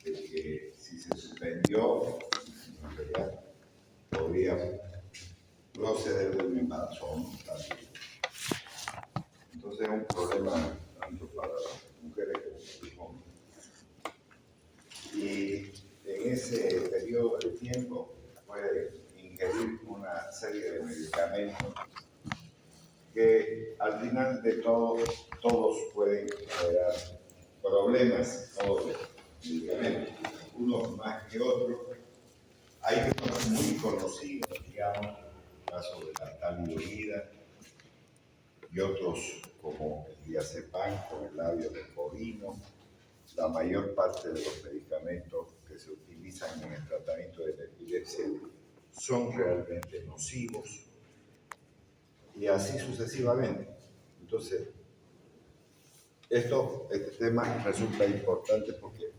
de que si se suspendió, en realidad podría proceder de un embarazo también. Entonces es un problema tanto para las mujeres como para los hombres. Y en ese periodo de tiempo puede ingerir una serie de medicamentos que al final de todo todos pueden generar problemas, todos los medicamentos, unos más que otros. Hay unos muy conocidos, digamos, el caso de la talidomida, y otros como el diazepam con el labio de porino. La mayor parte de los medicamentos que se utilizan en el tratamiento de la epilepsia son realmente nocivos y así sucesivamente. Entonces, este tema resulta importante porque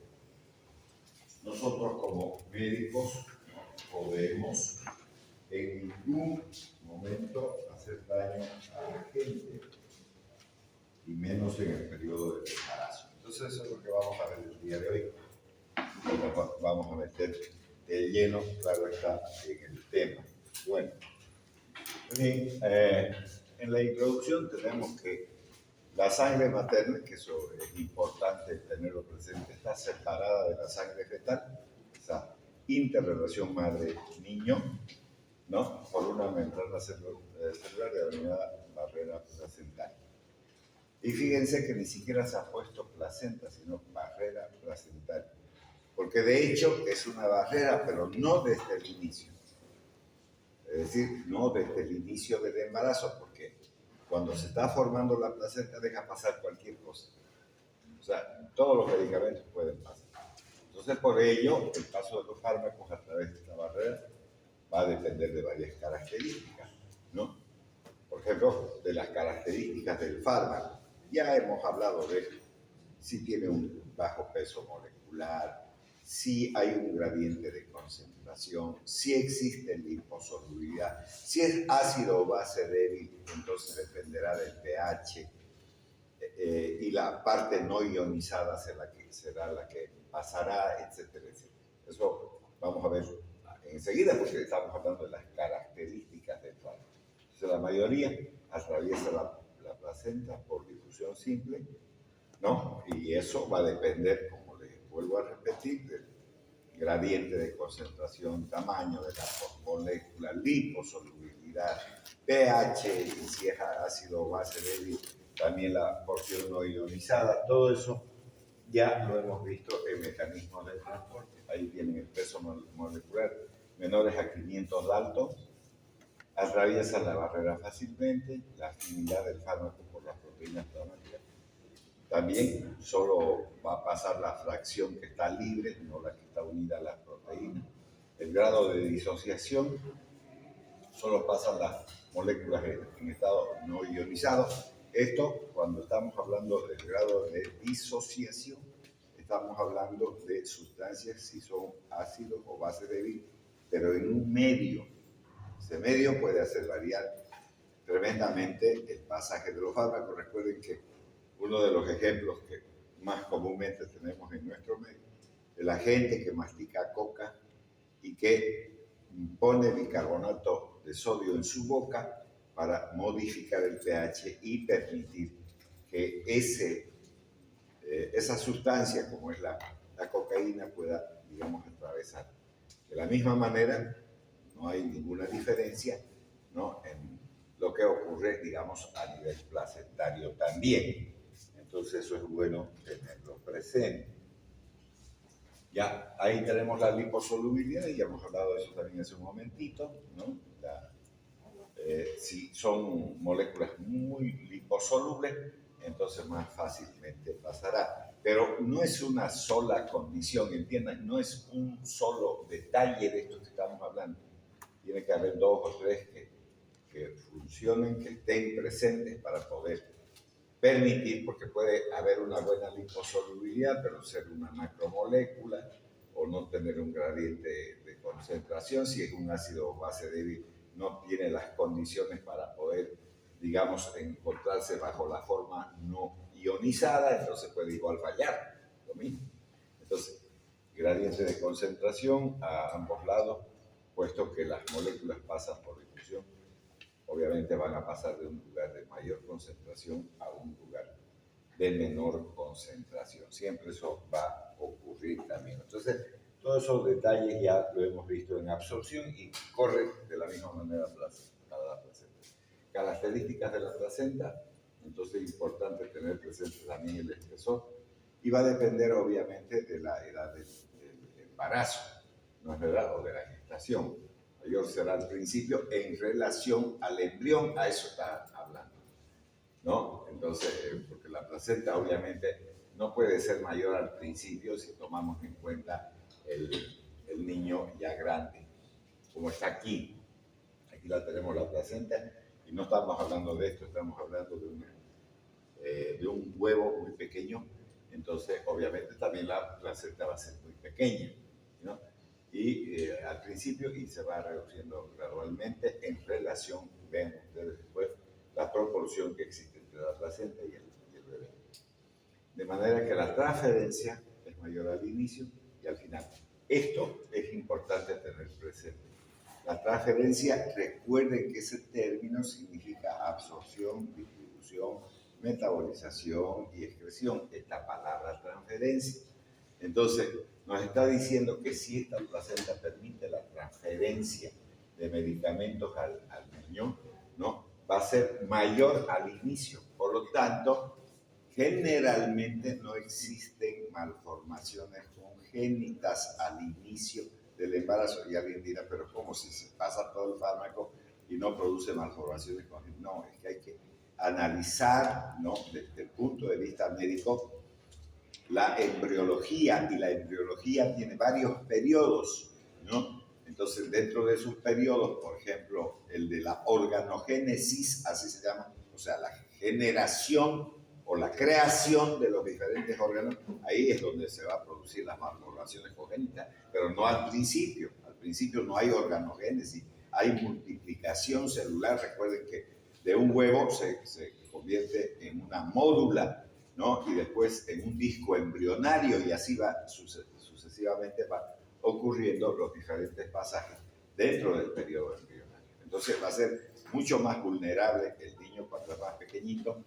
nosotros como médicos no podemos en ningún momento hacer daño a la gente y menos en el periodo del embarazo. Entonces eso es lo que vamos a ver el día de hoy. Vamos a meter de lleno, claro está, en el tema. Bueno, en la introducción tenemos que la sangre materna, que eso es importante tenerlo presente, está separada de la sangre fetal, esa interrelación madre-niño, ¿no? Por una membrana celular denominada barrera placentaria. Y fíjense que ni siquiera se ha puesto placenta, sino barrera placentaria. Porque de hecho es una barrera, pero no desde el inicio. Es decir, no desde el inicio del embarazo, porque cuando se está formando la placenta deja pasar cualquier cosa. O sea, todos los medicamentos pueden pasar. Entonces, por ello, el paso de los fármacos a través de esta barrera va a depender de varias características, ¿no? Por ejemplo, de las características del fármaco. Ya hemos hablado de si tiene un bajo peso molecular, si hay un gradiente de concentración, si existe liposolubilidad, si es ácido o base débil, entonces dependerá del pH, y la parte no ionizada será la que pasará, etcétera, etcétera. Eso vamos a ver enseguida porque estamos hablando de las características del fármaco. Entonces la mayoría atraviesa la placenta por difusión simple, ¿no? Y eso va a depender, como les vuelvo a repetir, del gradiente de concentración, tamaño de la molécula, liposolubilidad, pH, y si es ácido o base débil, también la porción no ionizada. Todo eso ya lo hemos visto en mecanismos de transporte. Ahí tienen el peso molecular menores a 500 Dalton, atraviesa la barrera fácilmente, la afinidad del fármaco por las proteínas plasmáticas. También solo va a pasar la fracción que está libre, no la que está unida a las proteínas. El grado de disociación solo pasan las moléculas en estado no ionizado. Esto, cuando estamos hablando del grado de disociación, estamos hablando de sustancias si son ácidos o base débil, pero en un medio. Ese medio puede hacer variar tremendamente el pasaje de los fármacos. Recuerden que uno de los ejemplos que más comúnmente tenemos en nuestro medio es la gente que mastica coca y que pone bicarbonato de sodio en su boca para modificar el pH y permitir que esa sustancia, como es la cocaína, pueda, digamos, atravesar. De la misma manera, no hay ninguna diferencia, ¿no?, en lo que ocurre, digamos, a nivel placentario también. Entonces eso es bueno tenerlo presente. Ya, ahí tenemos la liposolubilidad, y ya hemos hablado de eso también hace un momentito, ¿no? Si son moléculas muy liposolubles, entonces más fácilmente pasará. Pero no es una sola condición, ¿entiendan? No es un solo detalle de esto que estamos hablando. Tiene que haber dos o tres que funcionen, que estén presentes para poder permitir, porque puede haber una buena liposolubilidad, pero ser una macromolécula o no tener un gradiente de concentración. Si es un ácido o base débil, no tiene las condiciones para poder, digamos, encontrarse bajo la forma no ionizada, entonces puede igual fallar, lo mismo. Entonces, gradiente de concentración a ambos lados, puesto que las moléculas pasan por difusión. Obviamente van a pasar de un lugar de mayor concentración a un lugar de menor concentración. Siempre eso va a ocurrir también. Entonces, todos esos detalles ya lo hemos visto en absorción y corre de la misma manera para la placenta. Características de la placenta, entonces es importante tener presente también el espesor y va a depender obviamente de la edad del embarazo, ¿no es verdad? O de la gestación. Mayor será al principio en relación al embrión, a eso está hablando, ¿no? Entonces, porque la placenta obviamente no puede ser mayor al principio si tomamos en cuenta el niño ya grande, como está aquí. Aquí la tenemos la placenta y no estamos hablando de esto, estamos hablando de un huevo muy pequeño, entonces obviamente también la placenta va a ser muy pequeña, ¿no? Y al principio y se va reduciendo gradualmente en relación, ven ustedes después, la proporción que existe entre la placenta y el bebé. De manera que la transferencia es mayor al inicio y al final. Esto es importante tener presente. La transferencia, recuerden que ese término significa absorción, distribución, metabolización y excreción. Esta palabra transferencia. Entonces, nos está diciendo que si esta placenta permite la transferencia de medicamentos al niño, ¿no? Va a ser mayor al inicio. Por lo tanto, generalmente no existen malformaciones congénitas al inicio del embarazo. Y alguien dirá, pero ¿cómo si se pasa todo el fármaco y no produce malformaciones congénitas? No, es que hay que analizar, ¿no? Desde el punto de vista médico la embriología, y la embriología tiene varios periodos, ¿no? Entonces, dentro de esos periodos, por ejemplo, el de la organogénesis, así se llama, o sea, la generación o la creación de los diferentes órganos, ahí es donde se va a producir las malformaciones congénitas, pero no al principio no hay organogénesis, hay multiplicación celular. Recuerden que de un huevo se convierte en una módula, ¿no? Y después en un disco embrionario, y así va sucesivamente va ocurriendo los diferentes pasajes dentro del periodo embrionario. Entonces va a ser mucho más vulnerable el niño cuando es más pequeñito,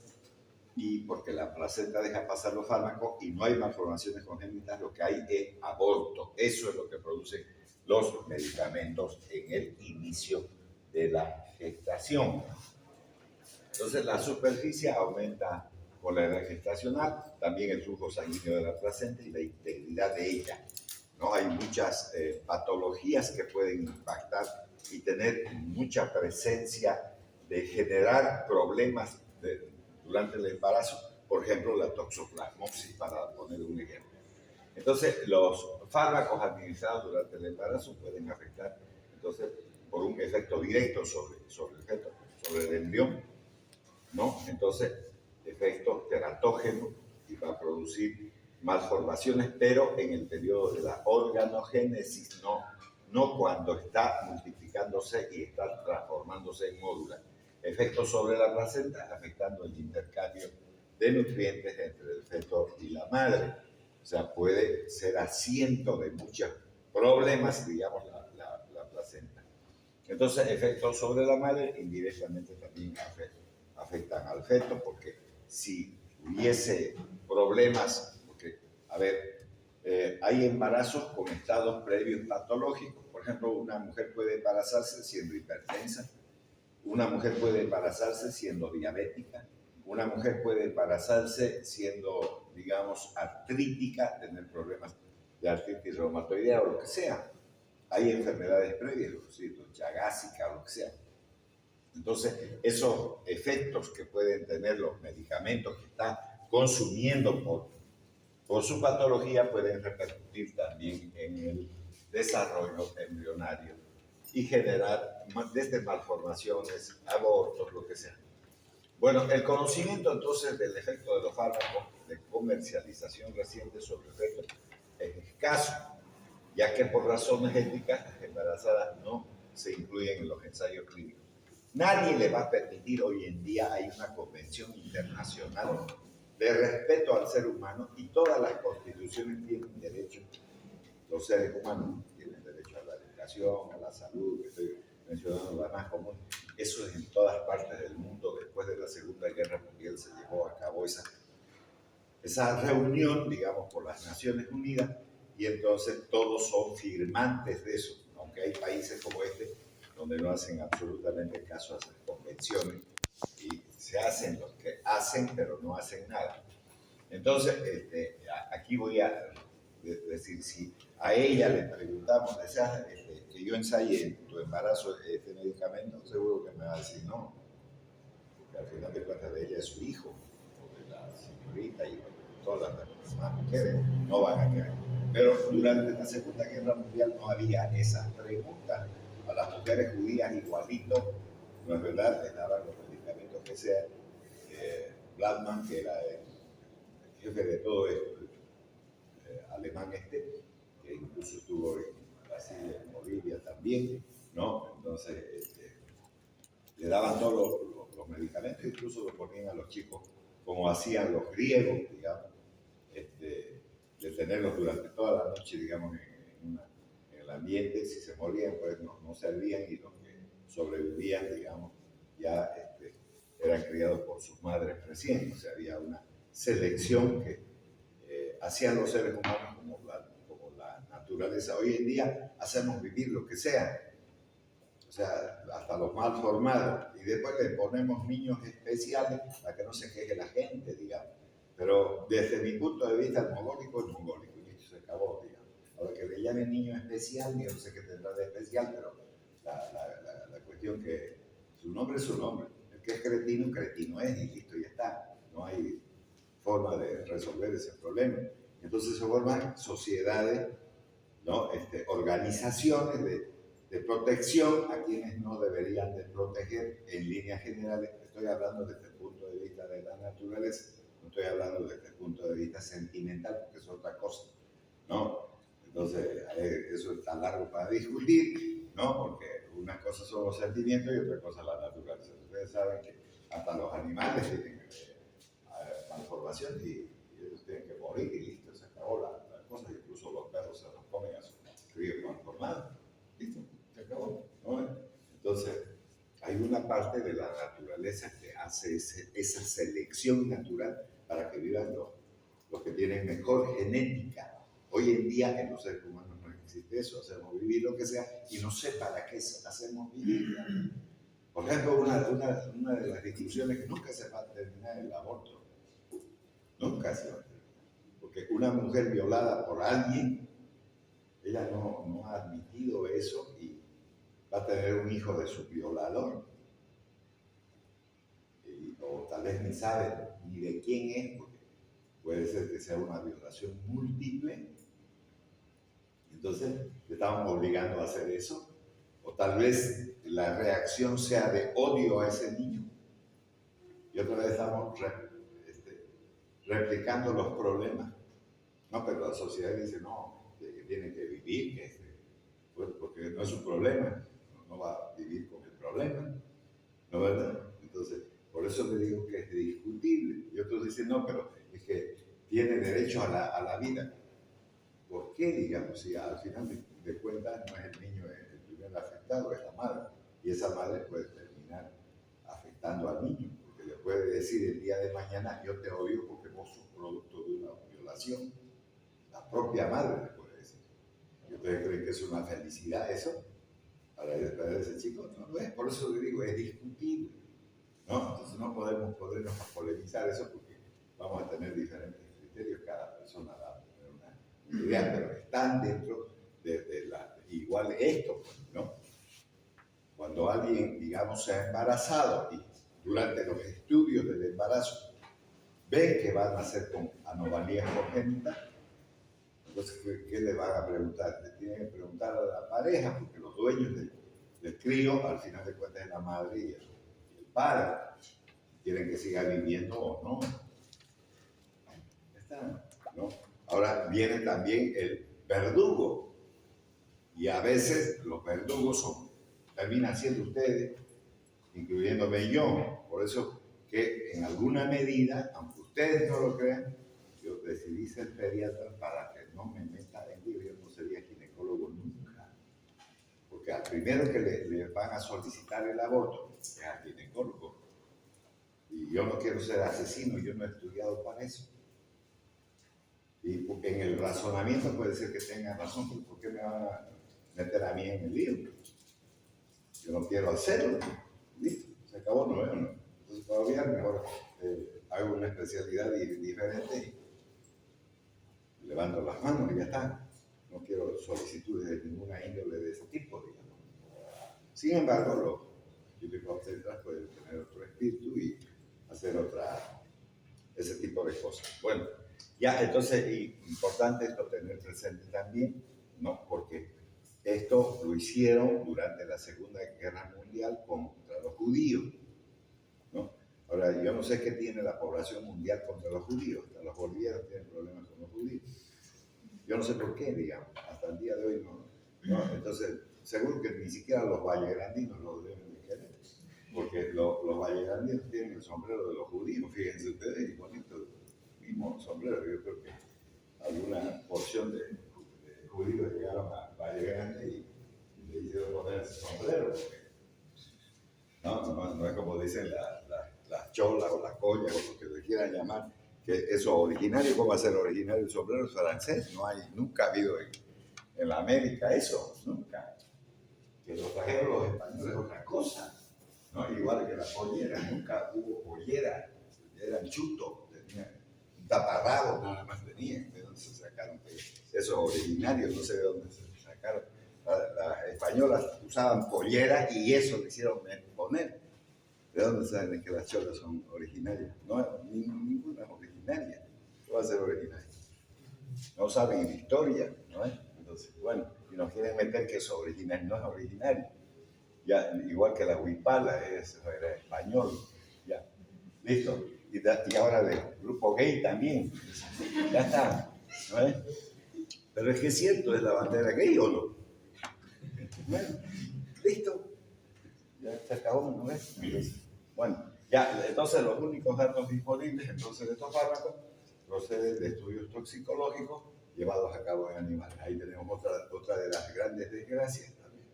y porque la placenta deja pasar los fármacos y no hay malformaciones congénitas, lo que hay es aborto. Eso es lo que producen los medicamentos en el inicio de la gestación. Entonces la superficie aumenta con la edad gestacional, también el flujo sanguíneo de la placenta y la integridad de ella, ¿no? Hay muchas patologías que pueden impactar y tener mucha presencia de generar problemas durante el embarazo, por ejemplo la toxoplasmosis, para poner un ejemplo. Entonces los fármacos administrados durante el embarazo pueden afectar, entonces, por un efecto directo sobre el embrión, ¿no? Entonces, efecto teratógeno, y va a producir malformaciones, pero en el periodo de la organogénesis, no cuando está multiplicándose y está transformándose en módula. Efectos sobre la placenta, afectando el intercambio de nutrientes entre el feto y la madre. O sea, puede ser asiento de muchos problemas, digamos, la placenta. Entonces, efectos sobre la madre indirectamente también afectan al feto, porque si hubiese problemas, porque, a ver, hay embarazos con estados previos patológicos. Por ejemplo, una mujer puede embarazarse siendo hipertensa, una mujer puede embarazarse siendo diabética, una mujer puede embarazarse siendo, digamos, artrítica, tener problemas de artritis reumatoidea o lo que sea. Hay enfermedades previas, chagásica o lo que sea. Entonces, esos efectos que pueden tener los medicamentos que está consumiendo por su patología pueden repercutir también en el desarrollo embrionario y generar desde malformaciones, abortos, lo que sea. Bueno, el conocimiento entonces del efecto de los fármacos de comercialización reciente sobre el feto es escaso, ya que por razones éticas las embarazadas no se incluyen en los ensayos clínicos. Nadie le va a permitir, hoy en día hay una convención internacional de respeto al ser humano y todas las constituciones tienen derecho los seres humanos tienen derecho a la educación, a la salud, que estoy mencionando las más comunes. Eso es en todas partes del mundo. Después de la Segunda Guerra Mundial se llevó a cabo esa reunión, digamos, por las Naciones Unidas, y entonces todos son firmantes de eso, aunque hay países como este donde no hacen absolutamente caso a esas convenciones y se hacen los que hacen, pero no hacen nada. Entonces, aquí voy a decir, si a ella le preguntamos, ¿deseas que yo ensaye en tu embarazo este medicamento? Seguro que me va a decir no, porque al final de cuentas de ella es su hijo, o de la señorita y todas las demás mujeres no van a querer. Pero durante la Segunda Guerra Mundial no había esas preguntas. A las mujeres judías igualito, no es verdad, les daban los medicamentos que sea. Bladman, que era el jefe de todo esto, alemán que incluso estuvo en Brasil, en Bolivia también, ¿no? Entonces, le daban todos los medicamentos, incluso lo ponían a los chicos, como hacían los griegos, digamos, de tenerlos durante toda la noche, digamos, en el ambiente. Si se morían, pues no servían, y los que sobrevivían, digamos, ya eran criados por sus madres recién. O sea, había una selección que hacían los seres humanos como la naturaleza. Hoy en día hacemos vivir lo que sea, o sea, hasta los mal formados, y después le ponemos niños especiales para que no se queje la gente, digamos. Pero desde mi punto de vista, el mongólico es mongólico, y eso se acabó, digamos. Ahora, que le llamen niño especial, yo no sé qué tendrá de especial, pero la cuestión que su nombre es su nombre. El que es cretino, cretino es, y listo, ya está. No hay forma de resolver ese problema. Entonces se forman sociedades, ¿no? Organizaciones de protección a quienes no deberían de proteger en líneas generales. Estoy hablando desde el punto de vista de la naturaleza, no estoy hablando desde el punto de vista sentimental, porque es otra cosa, ¿no? Entonces, eso está largo para discutir, ¿no? Porque una cosa son los sentimientos y otra cosa la naturaleza. Ustedes saben que hasta los animales tienen malformación y ellos tienen que morir y listo, se acabó la cosa. Incluso los perros se los comen a sus críos malformados. Listo, se acabó, ¿no? Entonces, hay una parte de la naturaleza que hace esa selección natural para que vivan los que tienen mejor genética. Hoy en día en los seres humanos no existe eso, hacemos vivir lo que sea y no sé para qué hacemos vivir. Por ejemplo, una de las discusiones que nunca se va a terminar el aborto, nunca se va a terminar, porque una mujer violada por alguien, ella no ha admitido eso y va a tener un hijo de su violador, o tal vez ni sabe ni de quién es, porque puede ser que sea una violación múltiple. Entonces le estamos obligando a hacer eso, o tal vez la reacción sea de odio a ese niño, y otra vez estamos replicando los problemas. No, pero la sociedad dice no, que tiene que vivir, pues, porque no es un problema, no va a vivir con el problema, ¿no es verdad? Entonces, por eso le digo que es discutible. Y otros dicen, no, pero es que tiene derecho a la vida. ¿Por qué, digamos, si al final de cuentas no es el niño el primer afectado, es la madre? Y esa madre puede terminar afectando al niño, porque le puede decir el día de mañana, yo te odio porque vos sos producto de una violación. La propia madre le puede decir. ¿Y ustedes creen que es una felicidad eso? Para ese chico no lo es. Por eso le digo, es discutible, ¿no? Entonces no podemos ponernos a polemizar eso, porque vamos a tener diferentes criterios, cada persona va a tener una idea, pero están dentro de igual esto, ¿no? Cuando alguien, digamos, se ha embarazado y durante los estudios del embarazo ven que van a nacer con anomalías congénitas, entonces, ¿qué le van a preguntar? Le tienen que preguntar a la pareja, porque los dueños del crío, al final de cuentas, es la madre y el padre. Quieren que siga viviendo o no. Está, ¿no? Ahora viene también el verdugo. Y a veces los verdugos terminan siendo ustedes, incluyéndome yo. Por eso que en alguna medida, aunque ustedes no lo crean, yo decidí ser pediatra para que no me meta en lío. Yo no sería primero que le van a solicitar el aborto es al ginecólogo. Y yo no quiero ser asesino, yo no he estudiado para eso. Y en el razonamiento puede ser que tengan razón, pero ¿por qué me van a meter a mí en el lío? Yo no quiero hacerlo. Listo, se acabó, no veo, no. Entonces todavía mejor hago una especialidad diferente y levanto las manos y ya está. No quiero solicitudes de ninguna índole de ese tipo, digamos. Sin embargo, los ginecobstetras pueden tener otro espíritu y hacer ese tipo de cosas. Bueno, ya, entonces, importante esto tener presente también, ¿no? Porque esto lo hicieron durante la Segunda Guerra Mundial contra los judíos, ¿no? Ahora, yo no sé qué tiene la población mundial contra los judíos. Hasta los bolivianos tienen problemas con los judíos. Yo no sé por qué, digamos, hasta el día de hoy no. Entonces, seguro que ni siquiera los vallegrandinos lo deben de querer, porque los vallegrandinos tienen el sombrero de los judíos, fíjense ustedes, y bonito, mismo sombrero. Yo creo que alguna porción de judíos llegaron a Valle Grande y le hicieron poner ese sombrero. No es como dicen las cholas o las collas o lo que le quieran llamar, que eso originario. ¿Cómo va a ser originario el sombrero francés? Nunca ha habido en la América eso, nunca. Que lo trajeron los españoles es otra cosa, ¿no? Igual que la pollera, nunca hubo pollera, eran chutos, tenían un taparrabo, nada más tenían. ¿De dónde se sacaron? Eso originario, no sé de dónde se sacaron. Las españolas usaban pollera y eso le hicieron poner. ¿De dónde saben que las cholas son originarias? No, ninguna es originaria. ¿Qué va a ser originaria? No saben historia, ¿no es? Entonces, bueno, y nos quieren meter que es originario, no es originario. Ya, igual que la huipala, era español. Ya, listo. Y ahora del grupo gay también. Ya está, ¿no es? Pero es que es cierto, ¿es la bandera gay o no? Bueno, listo. Ya se acabó, ¿no es? Bueno, ya, entonces los únicos datos disponibles entonces de estos fármacos proceden de estudios toxicológicos llevados a cabo en animales. Ahí tenemos otra de las grandes desgracias también,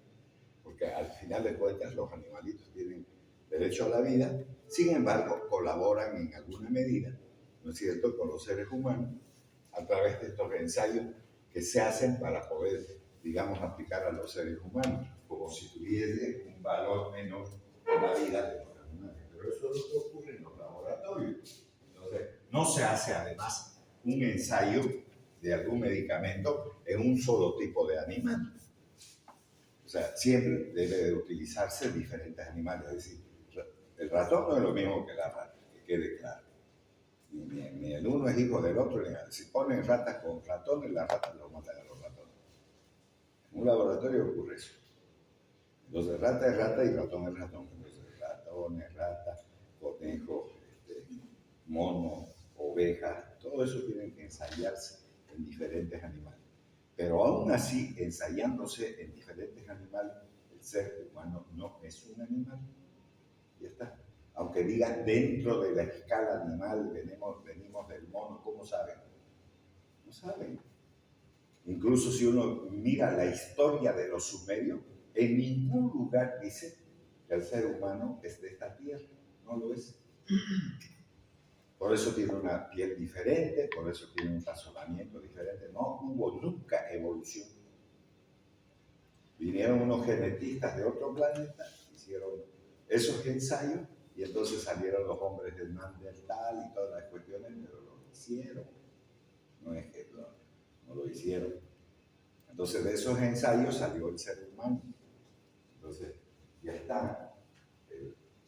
porque al final de cuentas los animalitos tienen derecho a la vida, sin embargo colaboran en alguna medida, ¿no es cierto?, con los seres humanos a través de estos ensayos que se hacen para poder, digamos, aplicar a los seres humanos, como si tuviese un valor menor en la vida de los animales. Pero eso es lo que ocurre en los laboratorios. Entonces, no se hace además un ensayo de algún medicamento en un solo tipo de animal. O sea, siempre debe de utilizarse diferentes animales. Es decir, el ratón no es lo mismo que la rata, que quede claro. Ni el uno es hijo del otro. Si ponen ratas con ratones, las ratas los matan a los ratones. En un laboratorio ocurre eso. Entonces, rata es rata y ratón es ratón. Entonces, ratón es rata, conejo, mono, oveja, todo eso tiene que ensayarse en diferentes animales. Pero aún así, ensayándose en diferentes animales, el ser humano no es un animal. Ya está. Aunque digan dentro de la escala animal, venimos del mono, ¿cómo saben? No saben. Incluso si uno mira la historia de los sumerios, en ningún lugar dice que el ser humano es de esta tierra. No lo es. Por eso tiene una piel diferente, por eso tiene un razonamiento diferente. No hubo nunca evolución. Vinieron unos genetistas de otro planeta, hicieron esos ensayos y entonces salieron los hombres del Neandertal y todas las cuestiones, pero lo hicieron. No es que no lo hicieron. Entonces de esos ensayos salió el ser humano. Entonces ya está.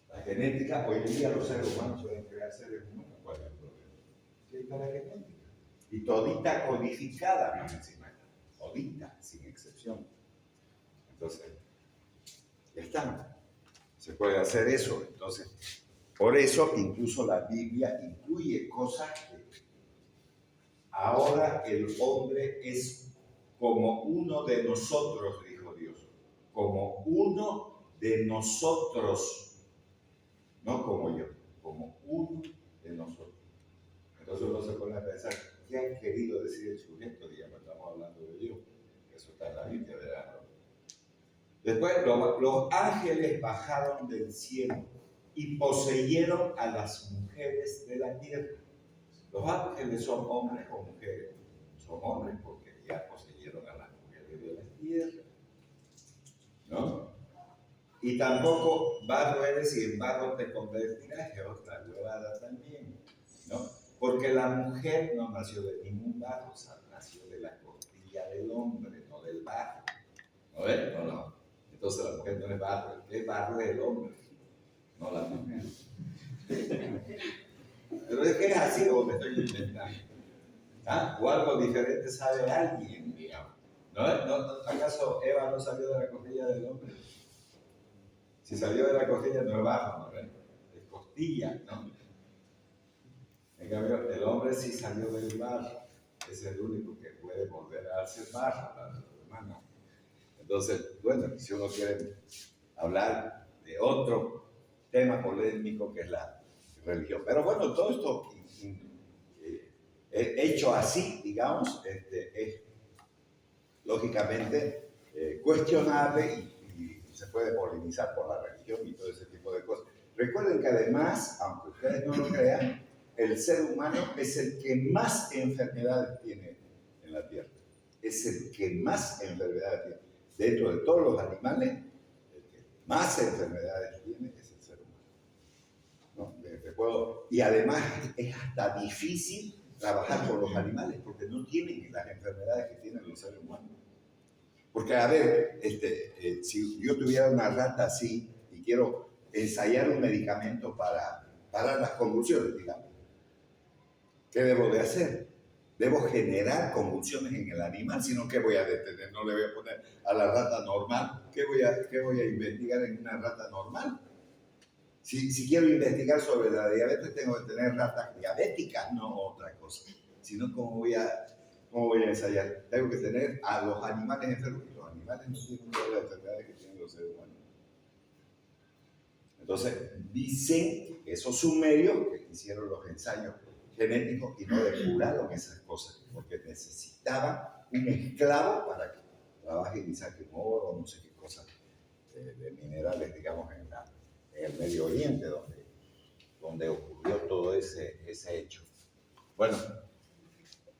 La genética, hoy en día los seres humanos pueden crear seres humanos. ¿Cuál es el problema? Sí, está la genética. Y todita codificada más encima. Todita, sin excepción. Entonces, ya está. Se puede hacer eso. Entonces, por eso incluso la Biblia incluye cosas que ahora el hombre es como uno de nosotros, dijo Dios. Como uno de nosotros. No como yo, como uno de nosotros. Entonces uno se pone a pensar, ¿qué ha querido decir el sujeto? Digamos, estamos hablando de Dios. Eso está en la Biblia, ¿verdad? Después los ángeles bajaron del cielo y poseyeron a las mujeres de la tierra. Los ángeles son hombres o mujeres. Son hombres porque ya poseyeron a las mujeres de la tierra, ¿no? Y tampoco barro eres y en barro te convertirás, que es otra huevada también, ¿no? Porque la mujer no nació de ningún barro, o sea, nació de la costilla del hombre, no del barro. ¿No ves? No. Entonces la mujer no es barro, el barro es el hombre, no la mujer. Pero es que es así o me estoy inventando. ¿Ah? O algo diferente sabe alguien, digamos. ¿No? ¿Acaso Eva no salió de la costilla del hombre? Si salió de la costilla no es barro, ¿no? Es costilla, ¿no? En cambio, el hombre sí salió del barro. Es el único que puede volver a hacer barro, hermano. Entonces, bueno, si uno quiere hablar de otro tema polémico que es la religión. Pero bueno, todo esto hecho así, digamos, es lógicamente cuestionable y se puede polemizar por la religión y todo ese tipo de cosas. Recuerden que además, aunque ustedes no lo crean, el ser humano es el que más enfermedades tiene en la tierra. Es el que más enfermedades tiene. Dentro de todos los animales, el que más enfermedades tiene es el ser humano, ¿no? Y además es hasta difícil trabajar con los animales porque no tienen las enfermedades que tienen los seres humanos. Porque, a ver, si yo tuviera una rata así y quiero ensayar un medicamento para parar las convulsiones, digamos, ¿qué debo de hacer? Debo generar convulsiones en el animal, sino ¿qué voy a detener? No le voy a poner a la rata normal. ¿Qué voy a investigar en una rata normal? Si quiero investigar sobre la diabetes, tengo que tener ratas diabéticas, no otra cosa. Si no, ¿cómo voy a ensayar? Tengo que tener a los animales enfermos. Los animales no tienen todas las enfermedades que tienen los seres humanos. Entonces, dicen que esos sumerios que hicieron los ensayos genéticos y no depuraron esas cosas, porque necesitaban un esclavo para que trabaje y saquen oro, no sé qué cosas de minerales, digamos, en el Medio Oriente, donde ocurrió todo ese hecho. Bueno,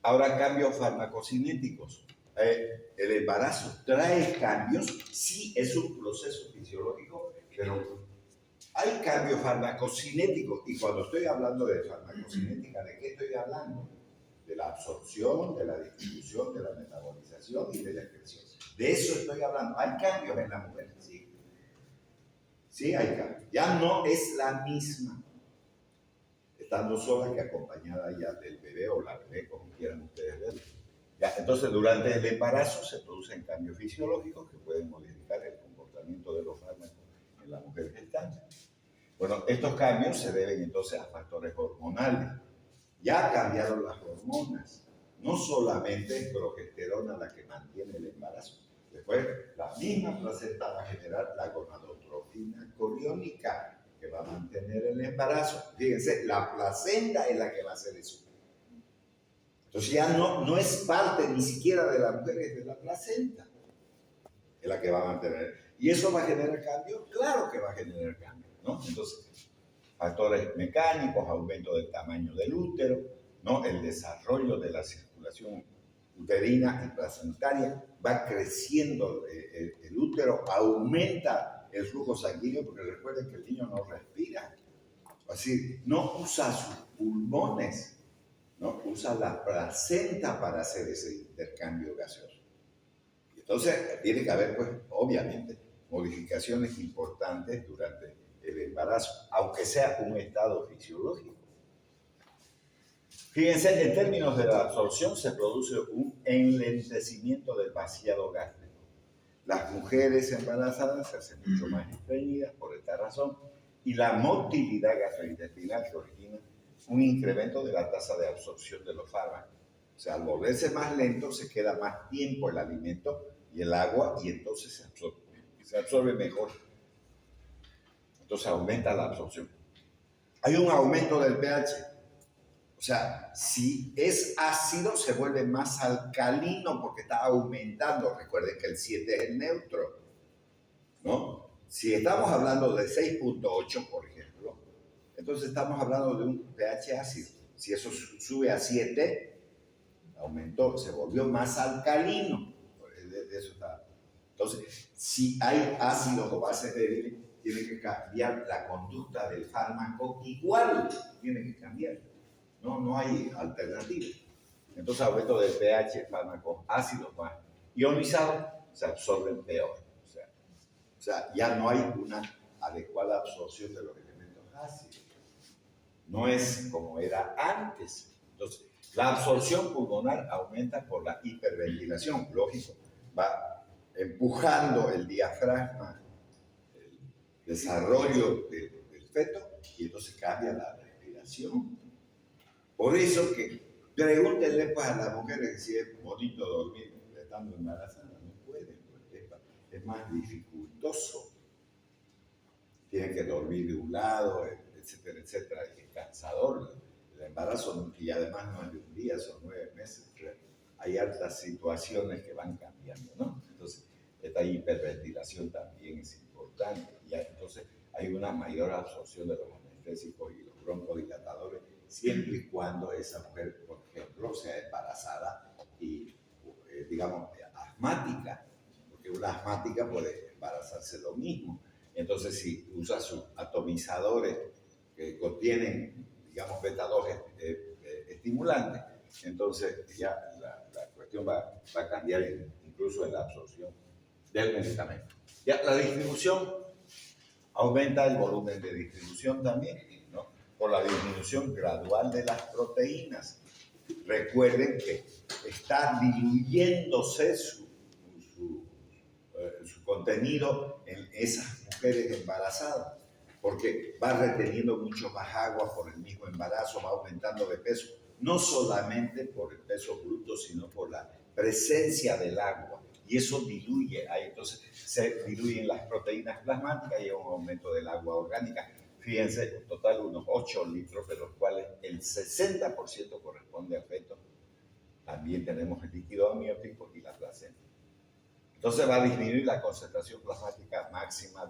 ahora cambios farmacocinéticos. El embarazo trae cambios, sí es un proceso fisiológico, pero hay cambios farmacocinéticos. Y cuando estoy hablando de farmacocinética, ¿de qué estoy hablando? De la absorción, de la distribución, de la metabolización y de la excreción. De eso estoy hablando. Hay cambios en la mujer, sí. Sí, hay cambios. Ya no es la misma estando sola que acompañada ya del bebé o la bebé, como quieran ustedes verlo. Ya, entonces, durante el embarazo se producen cambios fisiológicos que pueden modificar el comportamiento de los fármacos en la mujer gestante. Bueno, estos cambios se deben entonces a factores hormonales. Ya cambiaron las hormonas. No solamente es progesterona la que mantiene el embarazo. Después, la misma placenta va a generar la gonadotrofina coriónica que va a mantener el embarazo. Fíjense, la placenta es la que va a hacer eso. Entonces ya no es parte ni siquiera de la mujer, es de la placenta, es la que va a mantener. ¿Y eso va a generar cambios? Claro que va a generar cambios, ¿no? Entonces, factores mecánicos, aumento del tamaño del útero, ¿no? El desarrollo de la circulación uterina y placentaria, va creciendo el útero, aumenta el flujo sanguíneo, porque recuerden que el niño no respira, así, no usa sus pulmones, ¿no? Usa la placenta para hacer ese intercambio gaseoso. Y entonces tiene que haber, pues, obviamente, modificaciones importantes durante el embarazo, aunque sea un estado fisiológico. Fíjense, en términos de la absorción se produce un enlentecimiento del vaciado gástrico. Las mujeres embarazadas se hacen mucho más estreñidas por esta razón y la motilidad gastrointestinal que origina un incremento de la tasa de absorción de los fármacos. O sea, al volverse más lento se queda más tiempo el alimento y el agua y entonces se absorbe mejor. Entonces aumenta la absorción. Hay un aumento del pH. O sea, si es ácido se vuelve más alcalino porque está aumentando. Recuerden que el 7 es el neutro. ¿no? Si estamos hablando de 6.8, por ejemplo, entonces estamos hablando de un pH ácido. Si eso sube a 7, aumentó, se volvió más alcalino. De eso está. Entonces, si hay ácidos o bases débiles, tiene que cambiar la conducta del fármaco igual, tiene que cambiar. No hay alternativa. Entonces, aumento del pH, fármacos ácidos más ionizados se absorben peor. O sea, ya no hay una adecuada absorción de los elementos ácidos. No es como era antes. Entonces, la absorción pulmonar aumenta por la hiperventilación, lógico. Va empujando el diafragma, el desarrollo del feto, y entonces cambia la respiración. Por eso que pregúntenle pues, a las mujeres si es bonito dormir estando embarazadas. No pueden, porque es más dificultoso. Tienen que dormir de un lado, etcétera, etcétera. Y es cansador. El embarazo, y además no es de un día, son 9 meses. Hay altas situaciones que van cambiando, ¿no? Entonces, esta hiperventilación también es importante. Ya, entonces, hay una mayor absorción de los anestésicos y los broncodilatadores, siempre y cuando esa mujer, por ejemplo, sea embarazada y, digamos, asmática, porque una asmática puede embarazarse lo mismo. Entonces, si usa sus atomizadores que contienen, digamos, beta-2 estimulantes, entonces ya la cuestión va a cambiar incluso en la absorción del medicamento. Ya la distribución aumenta el volumen de distribución también, ¿no? Por la disminución gradual de las proteínas. Recuerden que está diluyéndose su contenido en esas mujeres embarazadas, porque va reteniendo mucho más agua por el mismo embarazo, va aumentando de peso, no solamente por el peso bruto, sino por la presencia del agua, y eso diluye, entonces se diluyen las proteínas plasmáticas y hay un aumento del agua orgánica. Fíjense, en total unos 8 litros, de los cuales el 60% corresponde al feto. También tenemos el líquido amniótico y la placenta. Entonces va a disminuir la concentración plasmática máxima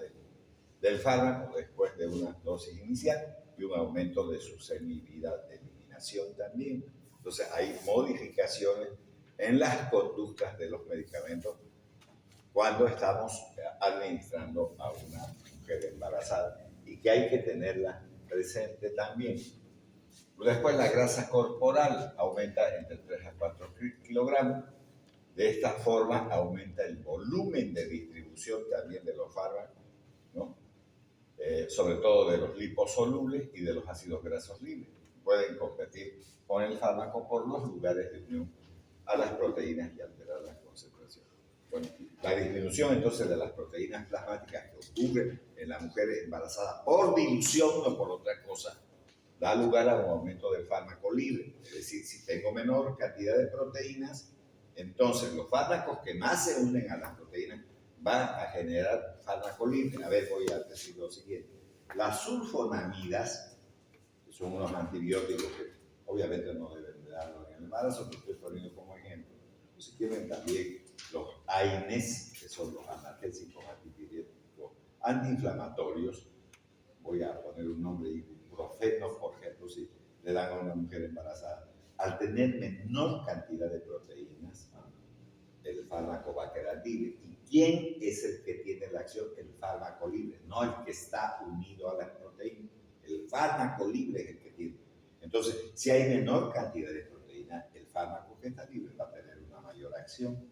del fármaco después de una dosis inicial y un aumento de su semivida de eliminación también. Entonces hay modificaciones en las conductas de los medicamentos cuando estamos administrando a una mujer embarazada y que hay que tenerla presente también. Después la grasa corporal aumenta entre 3 a 4 kilogramos. De esta forma aumenta el volumen de distribución también de los fármacos, ¿no? Sobre todo de los liposolubles y de los ácidos grasos libres. Pueden competir con el fármaco por los lugares de unión a las proteínas y alterar la concentración. Bueno, la disminución entonces de las proteínas plasmáticas que ocurre en la mujer embarazada por dilución, no por otra cosa, da lugar a un aumento del fármaco libre. Es decir, si tengo menor cantidad de proteínas, entonces los fármacos que más se unen a las proteínas van a generar fármaco libre. A ver, voy a decir lo siguiente. Las sulfonamidas, que son unos antibióticos que obviamente no deben de darlo en el embarazo, pero estoy poniendo como ejemplo. Pues si tienen también los AINES, que son los analgésicos, antipiréticos, antiinflamatorios. Voy a poner un nombre, ibuprofeno, por ejemplo, si le dan a una mujer embarazada. Al tener menor cantidad de proteínas, el fármaco va a quedar libre. ¿Y quién es el que tiene la acción? El fármaco libre, no el que está unido a las proteínas. El fármaco libre es el que tiene. Entonces, si hay menor cantidad de proteínas, el fármaco que está libre va a tener una mayor acción.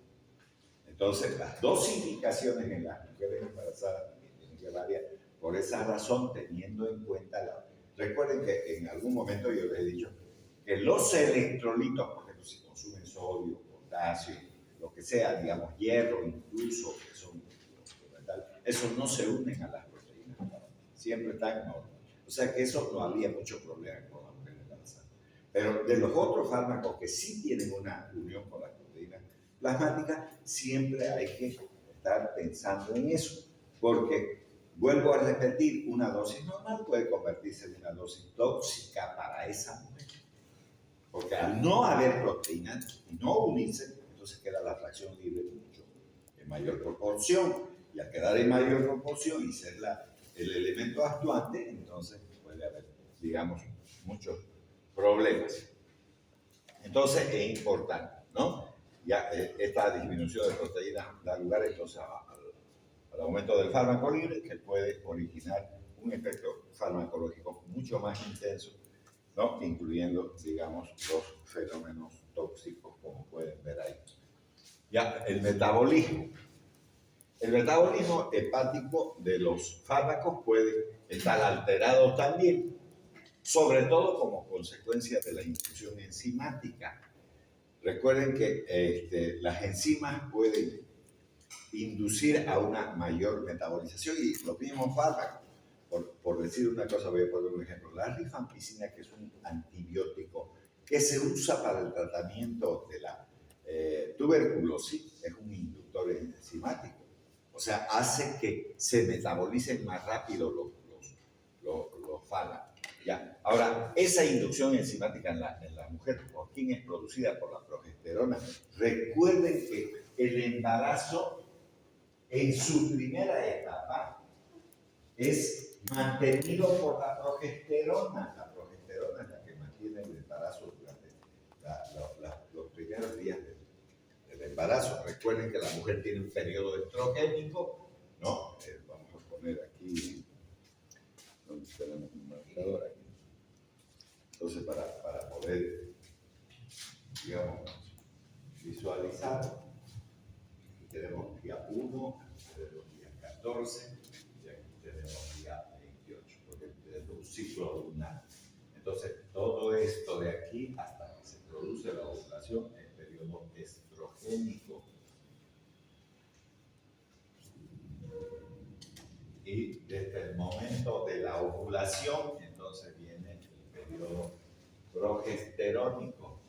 Entonces, las dosificaciones en las mujeres embarazadas también tienen que variar. Por esa razón, teniendo en cuenta Recuerden que en algún momento yo les he dicho que los electrolitos, por ejemplo, si consumen sodio, potasio, lo que sea, digamos, hierro incluso, que son los fundamentales, esos no se unen a las proteínas, siempre están en orden. O sea que eso no había mucho problema con la mujer embarazada. Pero de los otros fármacos que sí tienen una unión con las proteínas plasmáticas, siempre hay que estar pensando en eso, porque vuelvo a repetir, una dosis normal puede convertirse en una dosis tóxica para esa mujer. Porque al no haber proteínas y no unirse, entonces queda la fracción libre mucho en mayor proporción. Y al quedar en mayor proporción y ser el elemento actuante, entonces puede haber, digamos, muchos problemas. Entonces es importante, ¿no? Ya esta disminución de proteínas da lugar entonces al aumento del fármaco libre, que puede originar un efecto farmacológico mucho más intenso, ¿no? Incluyendo, digamos, los fenómenos tóxicos, como pueden ver ahí. Ya, el metabolismo. El metabolismo hepático de los fármacos puede estar alterado también, sobre todo como consecuencia de la infusión enzimática. Recuerden que las enzimas pueden inducir a una mayor metabolización y los mismos fármacos. Por decir una cosa, voy a poner un ejemplo. La rifampicina, que es un antibiótico que se usa para el tratamiento de la tuberculosis, es un inductor enzimático. O sea, hace que se metabolicen más rápido los fármacos. ¿Ya? Ahora, esa inducción enzimática en la mujer, ¿por quién es producida? Por la progesterona. Recuerden que el embarazo en su primera etapa es mantenido por la progesterona. La progesterona es la que mantiene el embarazo durante los primeros días del embarazo. Recuerden que la mujer tiene un periodo estrogénico, ¿no? Vamos a poner aquí, donde tenemos un marcador aquí. Entonces, para poder, digamos, visualizar, aquí tenemos día 1, tenemos día 14, y aquí tenemos día 28, porque es un ciclo lunar. Entonces, todo esto de aquí, hasta que se produce la ovulación, es periodo estrogénico. Y desde el momento de la ovulación, entonces viene el periodo progesterónico.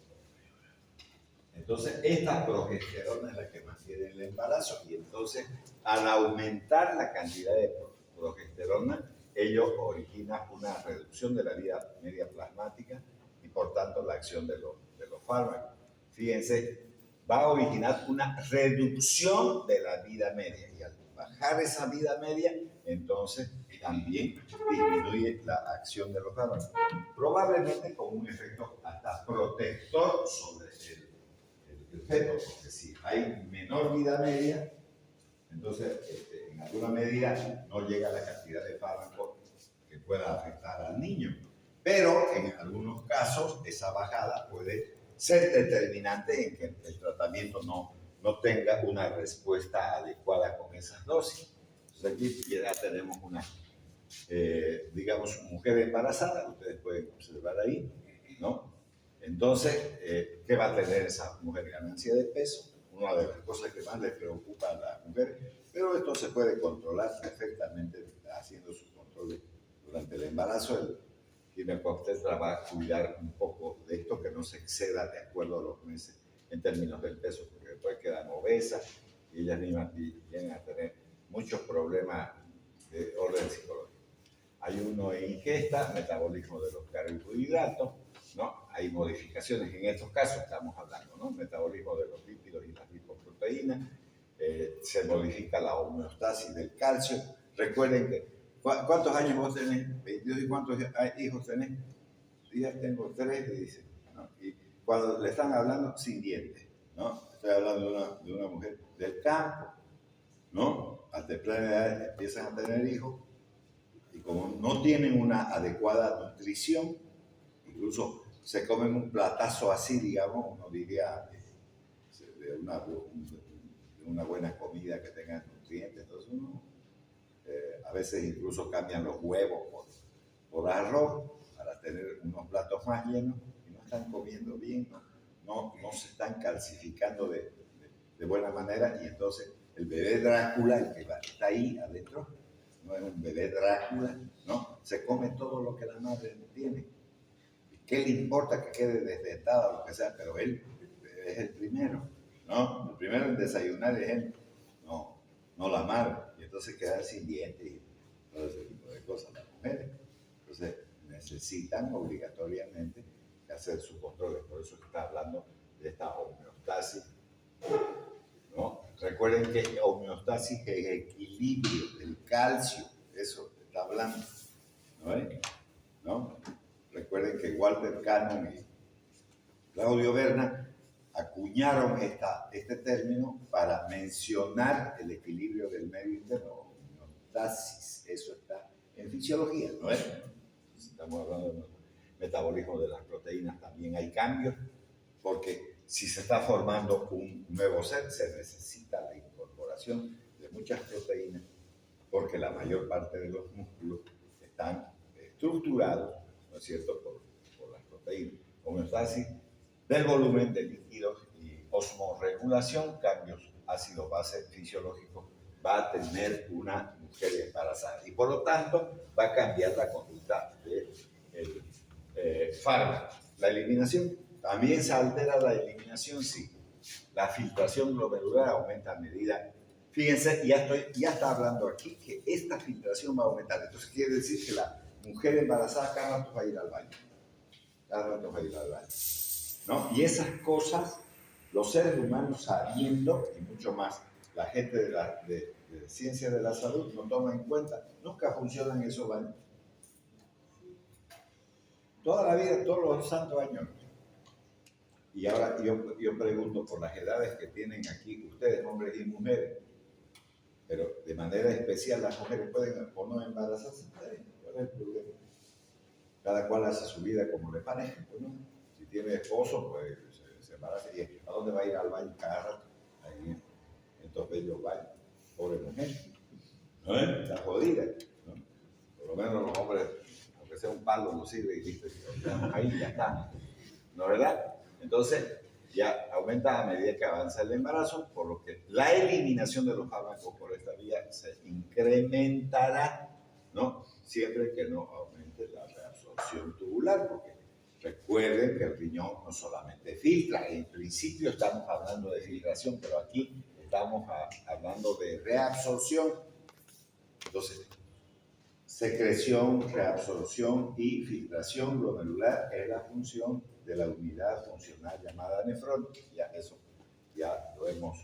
Entonces, esta progesterona es la que mantiene el embarazo y entonces, al aumentar la cantidad de progesterona, ello origina una reducción de la vida media plasmática y, por tanto, la acción de los fármacos. Fíjense, va a originar una reducción de la vida media y al bajar esa vida media, entonces también disminuye la acción de los fármacos, probablemente con un efecto hasta protector sobre el feto, porque si hay menor vida media, entonces en alguna medida no llega la cantidad de fármaco que pueda afectar al niño. Pero en algunos casos esa bajada puede ser determinante en que el tratamiento no tenga una respuesta adecuada con esas dosis. Entonces aquí ya tenemos una, digamos, mujer embarazada, ustedes pueden observar ahí, ¿no? Entonces, ¿qué va a tener esa mujer? Ganancia de peso, una de las cosas que más le preocupa a la mujer, pero esto se puede controlar perfectamente haciendo sus controles durante el embarazo. El ginecobstetra va a cuidar un poco de esto, que no se exceda de acuerdo a los meses en términos del peso, porque después quedan obesas y ellas mismas vienen a tener muchos problemas de orden psicológico. Ayuno e ingesta, metabolismo de los carbohidratos, ¿no? Hay modificaciones en estos casos, estamos hablando, ¿no? Metabolismo de los lípidos y las lipoproteínas, se modifica la homeostasis del calcio. Recuerden que, ¿cuántos años vos tenés? 22, ¿y cuántos hijos tenés? Ya tengo 3, dice, ¿no? Y cuando le están hablando sin dientes, ¿no? Estoy hablando de una mujer del campo, ¿no? A temprana edad empiezan a tener hijos y como no tienen una adecuada nutrición, incluso se comen un platazo así, digamos, uno diría, de una buena comida que tenga nutrientes. Entonces uno, a veces incluso cambian los huevos por arroz para tener unos platos más llenos y no están comiendo bien, no se están calcificando de buena manera, y entonces el bebé Drácula, el que está ahí adentro, no es un bebé Drácula, ¿no? Se come todo lo que la madre tiene. ¿Qué le importa que quede desdentada o lo que sea? Pero él es el primero, ¿no? El primero en desayunar es él, no la madre. Y entonces queda sin dientes y todo ese tipo de cosas las mujeres. Entonces necesitan obligatoriamente hacer sus controles. Por eso está hablando de esta homeostasis, ¿no? Recuerden que homeostasis es equilibrio del calcio, eso está hablando, ¿no es? ¿No? Recuerden que Walter Cannon y Claudio Berna acuñaron este término para mencionar el equilibrio del medio interno, homeostasis, eso está en fisiología, ¿no es? Estamos hablando del metabolismo de las proteínas, también hay cambios, porque si se está formando un nuevo ser, se necesita la incorporación de muchas proteínas, porque la mayor parte de los músculos están estructurados, ¿no es cierto?, por las proteínas. Homeostasis del volumen de líquidos y osmorregulación, cambios ácido-base fisiológicos, va a tener una mujer embarazada. Y por lo tanto, va a cambiar la conducta del fármaco. La eliminación, también se altera la eliminación, sí. La filtración glomerular aumenta a medida. Fíjense, ya está hablando aquí que esta filtración va a aumentar. Entonces quiere decir que la mujer embarazada cada rato va a ir al baño. Cada rato va a ir al baño, ¿no? Y esas cosas, los seres humanos sabiendo, y mucho más la gente de ciencia de la salud no toma en cuenta, nunca funcionan esos baños. Toda la vida, todos los santos años. Y ahora yo pregunto por las edades que tienen aquí ustedes, hombres y mujeres, pero de manera especial las mujeres pueden o no embarazarse. ¿Cuál es el problema? Cada cual hace su vida como le parezca, ¿no? Si tiene esposo, pues se embaraza. ¿Y a dónde va a ir al baño cada rato? Ahí, en estos bellos baños. Pobre mujer. ¿No es? Está jodida, ¿no? Por lo menos los hombres, aunque sea un palo, no sirve y listo. Ahí ya está. ¿No es verdad? Entonces, ya aumenta a medida que avanza el embarazo, por lo que la eliminación de los fármacos por esta vía se incrementará, ¿no? Siempre que no aumente la reabsorción tubular, porque recuerden que el riñón no solamente filtra, en principio estamos hablando de filtración, pero aquí estamos hablando de reabsorción. Entonces, secreción, reabsorción y filtración glomerular es la función de la unidad funcional llamada nefrón. Ya eso ya lo hemos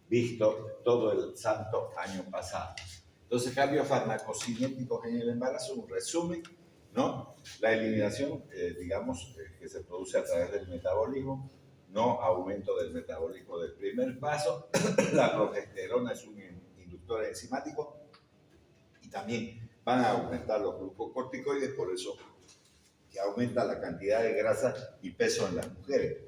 visto todo el santo año pasado. Entonces, cambios farmacocinéticos en el embarazo, un resumen, ¿no? La eliminación, digamos, que se produce a través del metabolismo, no aumento del metabolismo del primer paso. La progesterona es un inductor enzimático y también van a aumentar los glucocorticoides, por eso que aumenta la cantidad de grasa y peso en las mujeres.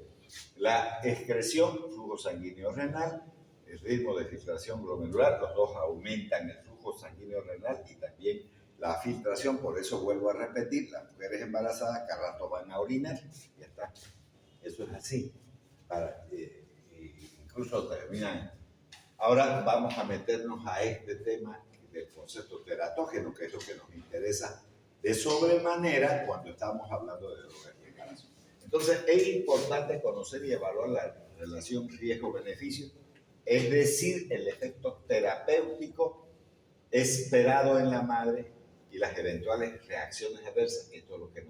La excreción, flujo sanguíneo renal, el ritmo de filtración glomerular, los dos aumentan el flujo sanguíneo renal y también la filtración, por eso vuelvo a repetir, las mujeres embarazadas cada rato van a orinar, ya está, eso es así, incluso terminan. Ahora vamos a meternos a este tema del concepto teratógeno, que es lo que nos interesa de sobremanera cuando estamos hablando de drogas de embarazo. Entonces, es importante conocer y evaluar la relación riesgo-beneficio, es decir, el efecto terapéutico esperado en la madre y las eventuales reacciones adversas. Esto es lo que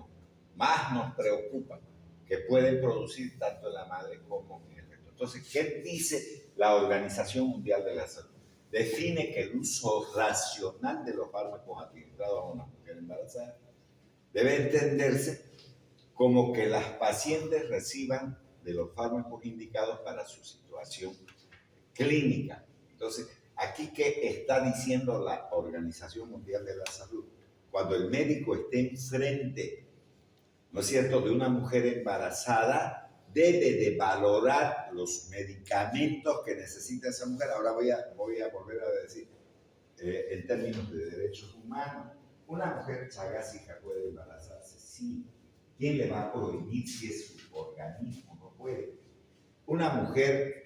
más nos preocupa, que pueden producir tanto en la madre como en el feto. Entonces, ¿qué dice la Organización Mundial de la Salud? Define que el uso racional de los fármacos administrados a una mujer embarazada debe entenderse como que las pacientes reciban de los fármacos indicados para su situación clínica. Entonces, aquí, ¿qué está diciendo la Organización Mundial de la Salud? Cuando el médico esté enfrente, ¿no es cierto?, de una mujer embarazada, debe de valorar los medicamentos que necesita esa mujer. Ahora voy a volver a decir, en términos de derechos humanos, una mujer chagásica puede embarazarse, sí. ¿Quién le va a prohibir si es su organismo? No puede. Una mujer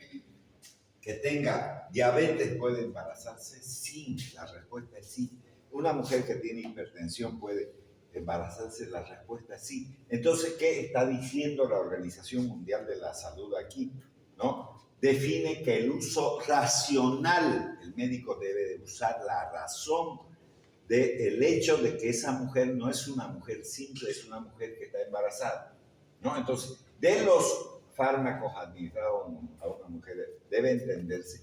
que tenga diabetes puede embarazarse, sí. La respuesta es sí. Una mujer que tiene hipertensión puede embarazarse, la respuesta es sí. Entonces, ¿qué está diciendo la Organización Mundial de la Salud aquí? ¿No? Define que el uso racional, el médico debe de usar la razón del hecho de que esa mujer no es una mujer simple, es una mujer que está embarazada, ¿no? Entonces, de los fármacos administrados a una mujer debe entenderse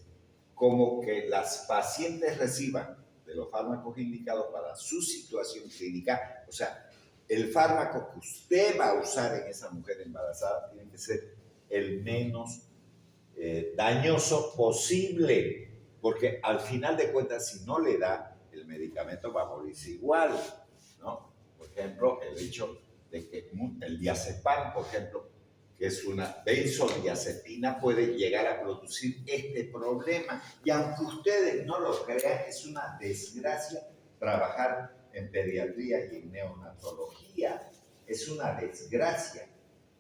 como que las pacientes reciban de los fármacos indicados para su situación clínica. O sea, el fármaco que usted va a usar en esa mujer embarazada tiene que ser el menos dañoso posible, porque al final de cuentas, si no le da el medicamento, va a morirse igual, ¿no? Por ejemplo, el hecho de que el diazepam, por ejemplo, que es una benzodiazepina, puede llegar a producir este problema. Y aunque ustedes no lo crean, es una desgracia trabajar en pediatría y en neonatología. Es una desgracia.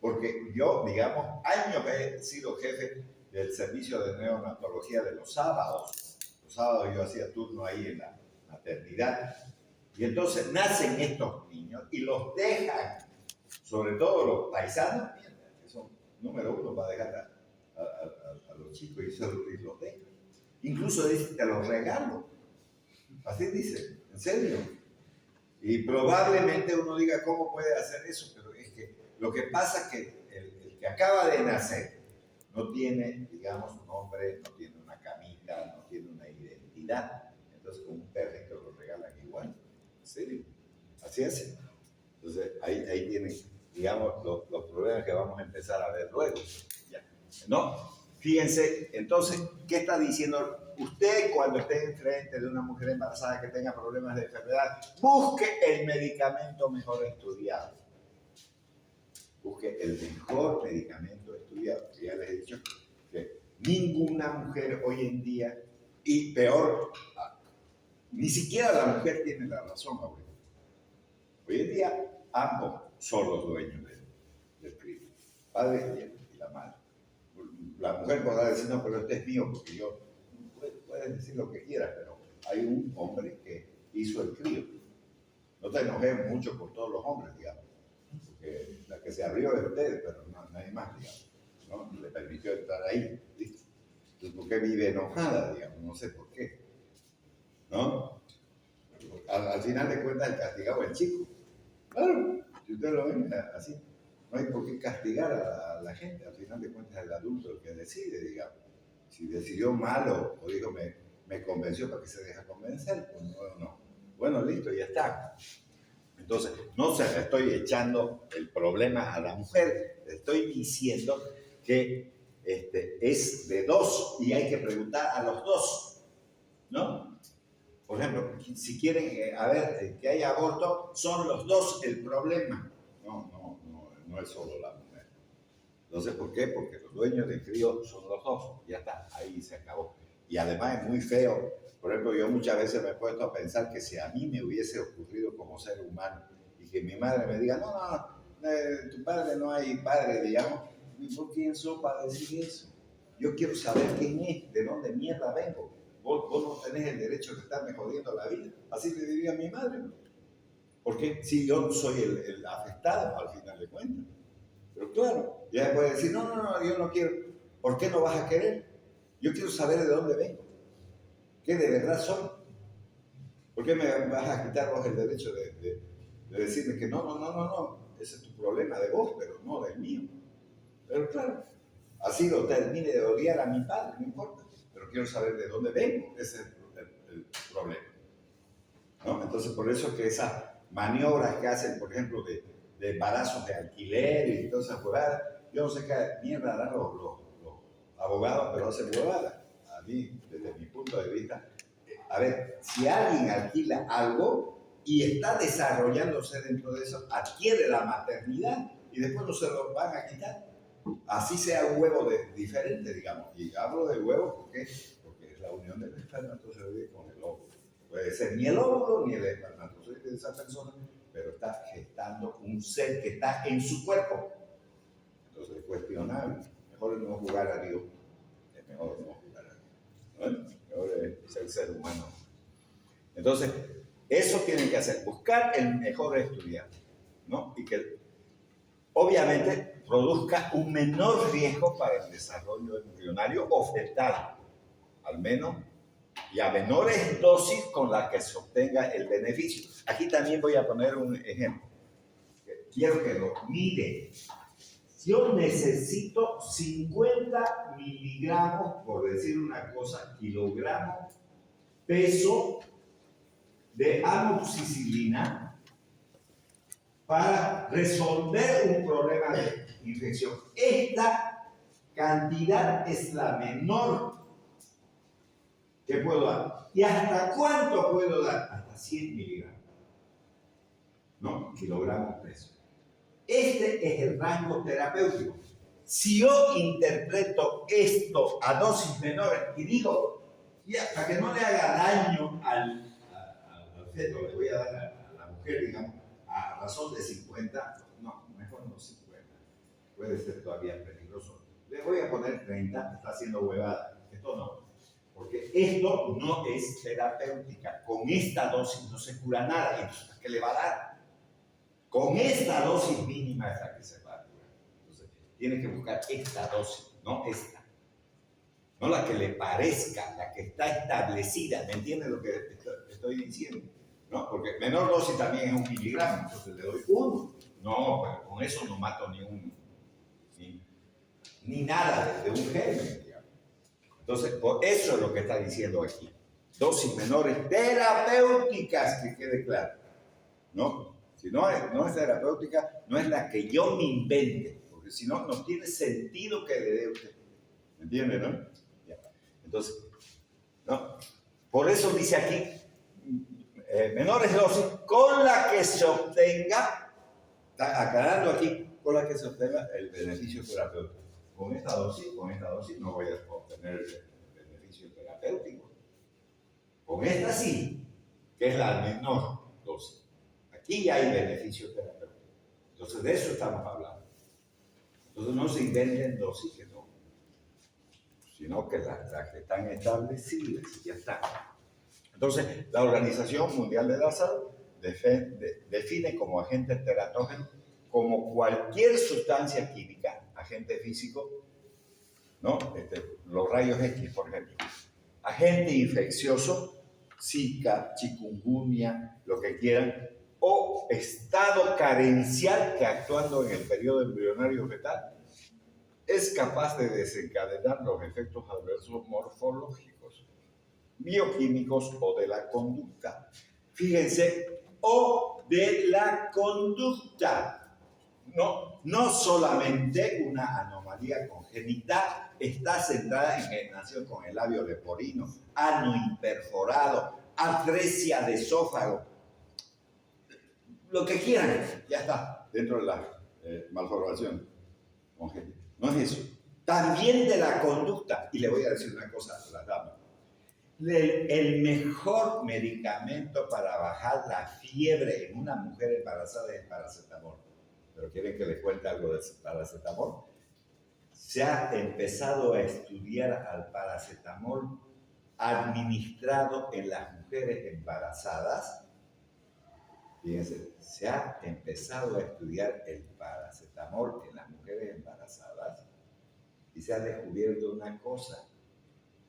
Porque yo, digamos, años he sido jefe del servicio de neonatología de los sábados. Los sábados yo hacía turno ahí en la maternidad. Y entonces nacen estos niños y los dejan, sobre todo los paisanos, que son número uno para dejar a los chicos y los dejan. Incluso dicen, te los regalo. Así dicen, en serio. Y probablemente uno diga, ¿cómo puede hacer eso? Pero es que lo que pasa es que el que acaba de nacer no tiene, digamos, un nombre, no tiene una camita, no tiene una identidad. Entonces, con un perrito lo regalan igual. ¿En serio? Así es. Entonces, ahí tienen, digamos, los problemas que vamos a empezar a ver luego. Ya. ¿No? Fíjense, entonces, ¿qué está diciendo? Usted, cuando esté enfrente de una mujer embarazada que tenga problemas de enfermedad, busque el medicamento mejor estudiado. Busque el mejor medicamento estudiado. Ya les he dicho que ninguna mujer hoy en día, y peor, ni siquiera la mujer tiene la razón ahorita. Hoy en día, ambos son los dueños del crimen, padre y la madre. La mujer podrá decir, no, pero este es mío, porque yo, puedes decir lo que quieras, pero hay un hombre que hizo el crío. No te enojes mucho por todos los hombres, digamos, porque la que se abrió es usted, pero no, nadie más, digamos, ¿no? Le permitió entrar ahí, ¿listo? Entonces, ¿por qué vive enojada, digamos? No sé por qué, ¿no? Al final de cuentas, el castigado es el chico. Claro, si usted lo ve así, no hay por qué castigar a la gente. Al final de cuentas, es el adulto el que decide, digamos. Si decidió mal o dijo, me convenció, ¿para qué se deja convencer? Pues no. Bueno, listo, ya está. Entonces, no se le estoy echando el problema a la mujer, le estoy diciendo que es de dos y hay que preguntar a los dos, ¿no? Por ejemplo, si quieren que haya aborto, son los dos el problema. No es solo la mujer. Entonces, ¿por qué? Porque los dueños del crío son los dos. Ya está, ahí se acabó. Y además es muy feo. Por ejemplo, yo muchas veces me he puesto a pensar que si a mí me hubiese ocurrido como ser humano y que mi madre me diga, no, tu padre no hay padre, digamos, ¿yo quién soy para decir eso? Yo quiero saber quién es, de dónde mierda vengo. Vos no tenés el derecho de estarme jodiendo la vida. Así le diría a mi madre, ¿no? Porque si yo soy el afectado al final de cuentas. Pero claro, ya puede decir, no, yo no quiero. ¿Por qué no vas a querer? Yo quiero saber de dónde vengo. ¿Qué de verdad soy? ¿Por qué me vas a quitar vos el derecho de decirme que no? Ese es tu problema de vos, pero no del mío. Pero claro, así lo termine de odiar a mi padre, no importa. Pero quiero saber de dónde vengo. Ese es el problema, ¿no? Entonces, por eso es que esas maniobras que hacen, por ejemplo, de embarazos de alquiler y todas esas huevadas, yo no sé qué mierda harán los abogados, pero hacen huevadas. A mí, desde mi punto de vista, a ver, si alguien alquila algo y está desarrollándose dentro de eso, adquiere la maternidad y después no se lo van a quitar. Así sea un huevo diferente, digamos. Y hablo de huevo porque es la unión del espermatozoide con el óvulo. Puede ser ni el óvulo ni el espermatozoide de esa persona, pero está gestando un ser que está en su cuerpo. Entonces es cuestionable. Mejor no jugar a Dios. Es mejor no jugar a Dios, ¿no? Mejor es el ser humano. Entonces, eso tienen que hacer. Buscar el mejor estudiante, ¿no? Y que obviamente produzca un menor riesgo para el desarrollo embrionario o fetal, al menos, y a menores dosis con las que se obtenga el beneficio. Aquí también voy a poner un ejemplo. Quiero que lo miren. yo necesito 50 miligramos, por decir una cosa, kilogramos, peso de amoxicilina para resolver un problema de infección. Esta cantidad es la menor que puedo dar. ¿Y hasta cuánto puedo dar? Hasta 100 miligramos. ¿No? Kilogramos peso. Este es el rango terapéutico. Si yo interpreto esto a dosis menores y digo, ya, para que no le haga daño al feto, le voy a dar a la mujer, digamos, a razón de 50, no, mejor no 50, puede ser todavía peligroso. Le voy a poner 30, está haciendo huevada. Esto no, porque esto no es terapéutica. Con esta dosis no se cura nada. Entonces, ¿qué le va a dar? Con esta dosis mínima es la que se va a curar. Entonces, tiene que buscar esta dosis, no esta. No la que le parezca, la que está establecida. ¿Me entiende lo que estoy diciendo? ¿No? Porque menor dosis también es 1 miligramo, entonces le doy 1. No, pero con eso no mato ni uno. Ni nada de un germen, digamos. Entonces, por eso es lo que está diciendo aquí. Dosis menores terapéuticas, que quede claro. ¿No? Si no es terapéutica, no es la que yo me invente, porque si no, no tiene sentido que le dé usted. ¿Me entiende, no? Ya. Entonces, ¿no? Por eso dice aquí, menores dosis con la que se obtenga, está aclarando aquí, con la que se obtenga el beneficio terapéutico. Con esta dosis no voy a obtener el beneficio terapéutico. Con esta sí, que es la menor dosis. Aquí ya hay beneficio terapéutico. Entonces, de eso estamos hablando. Entonces, no se inventen dosis que no, sino que las que están establecidas, ya están. Entonces, la Organización Mundial de la Salud define como agente teratógeno como cualquier sustancia química, agente físico, ¿no? Los rayos X, por ejemplo, agente infeccioso, Zika, chikungunya, lo que quieran, o estado carencial que actuando en el periodo embrionario fetal es capaz de desencadenar los efectos adversos morfológicos, bioquímicos o de la conducta. Fíjense, o de la conducta. No solamente una anomalía congénita está centrada en que nació con el labio leporino, ano imperforado, atresia de esófago, lo que quieran, ya está dentro de la malformación congénita. No es eso. También de la conducta. Y le voy a decir una cosa a la dama. El mejor medicamento para bajar la fiebre en una mujer embarazada es el paracetamol. Pero quieren que les cuente algo del paracetamol. Se ha empezado a estudiar al paracetamol administrado en las mujeres embarazadas. Fíjense, se ha empezado a estudiar el paracetamol en las mujeres embarazadas y se ha descubierto una cosa,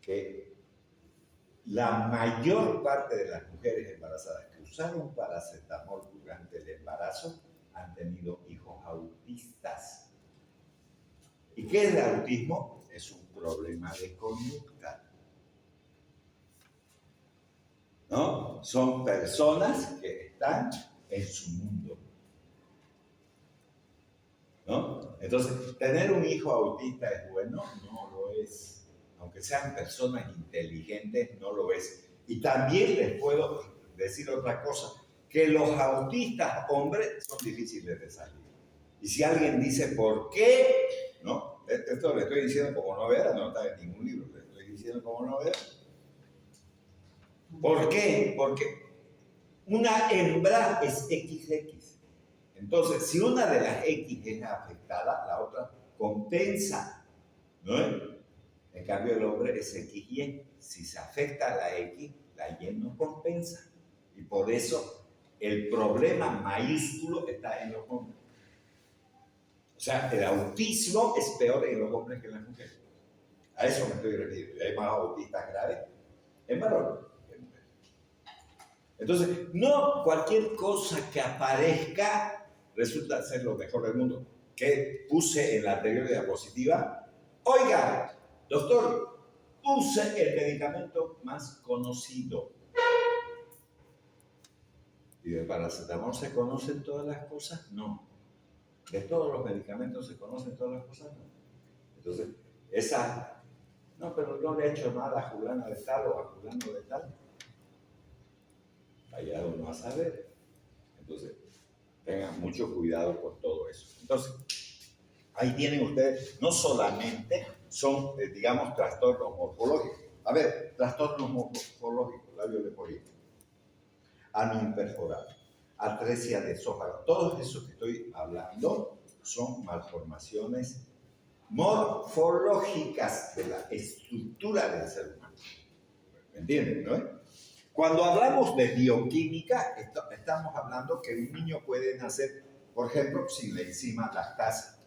que la mayor parte de las mujeres embarazadas que usaron paracetamol durante el embarazo han tenido hijos autistas. ¿Y qué es el autismo? Es un problema de conducta. ¿No? Son personas que están en su mundo. ¿No? Entonces, tener un hijo autista es bueno, no lo es. Aunque sean personas inteligentes, no lo es. Y también les puedo decir otra cosa, que los autistas hombres son difíciles de salir. Y si alguien dice, ¿por qué? ¿No? Esto le estoy diciendo como novedad, no está en ningún libro, le estoy diciendo como novedad. ¿Por qué? Porque una hembra es XX. Entonces, si una de las X es afectada, la otra compensa, ¿no? En cambio, el hombre es XY. Si se afecta la X, la Y no compensa. Y por eso el problema mayúsculo está en los hombres. O sea, el autismo es peor en los hombres que en las mujeres. A eso me estoy refiriendo. Hay más autistas graves en varones. Entonces, no cualquier cosa que aparezca resulta ser lo mejor del mundo. que puse en la anterior diapositiva. Oiga, doctor, use el medicamento más conocido. ¿Y de paracetamol se conocen todas las cosas? No. ¿De todos los medicamentos se conocen todas las cosas? No. Entonces, no, pero no le he hecho nada a fulano de tal o a fulano de tal. Vaya uno a saber. Entonces, tengan mucho cuidado con todo eso. Entonces, ahí tienen ustedes, no solamente son, digamos, trastornos morfológicos. A ver, trastornos morfológicos, labio leporino, ano imperforado, atresia de esófago. Todos esos que estoy hablando son malformaciones morfológicas de la estructura del ser humano. ¿Me entienden, no? Cuando hablamos de bioquímica, estamos hablando que un niño puede nacer, por ejemplo, sin la enzima lactasa.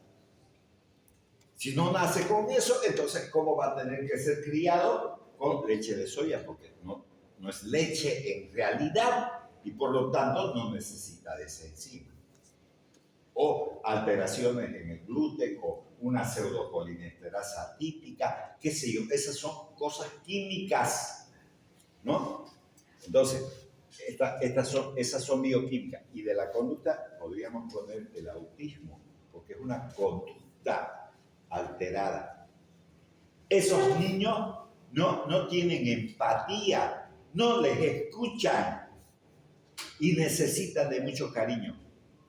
Si no nace con eso, entonces, ¿cómo va a tener que ser criado? Con leche de soya, porque no es leche en realidad y por lo tanto no necesita de esa enzima. O alteraciones en el gluten o una pseudopolinesterasa típica, qué sé yo, esas son cosas químicas, ¿no? Entonces, esas son bioquímicas. Y de la conducta podríamos poner el autismo, porque es una conducta alterada. Esos niños no tienen empatía, no les escuchan y necesitan de mucho cariño.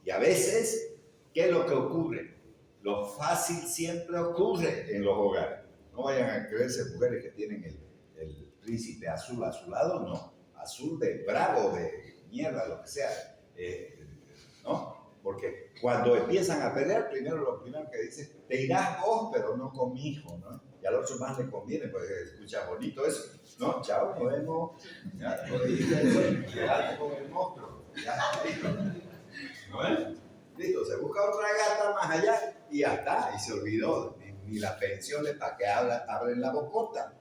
Y a veces, ¿qué es lo que ocurre? Lo fácil siempre ocurre en los hogares. No vayan a creerse mujeres que tienen el príncipe azul a su lado, no. Azul de bravo, de mierda, lo que sea. ¿No? Porque cuando empiezan a pelear, lo primero que dice, te irás vos, pero no con mi hijo, ¿no? Y al otro más le conviene, porque escucha bonito eso, ¿no? Chao, nos vemos. Ya, por ahí, quédate con el monstruo. Ya, listo. ¿No es? Listo, se busca otra gata más allá y ya está, y se olvidó. Ni la pensión para que abren la bocota.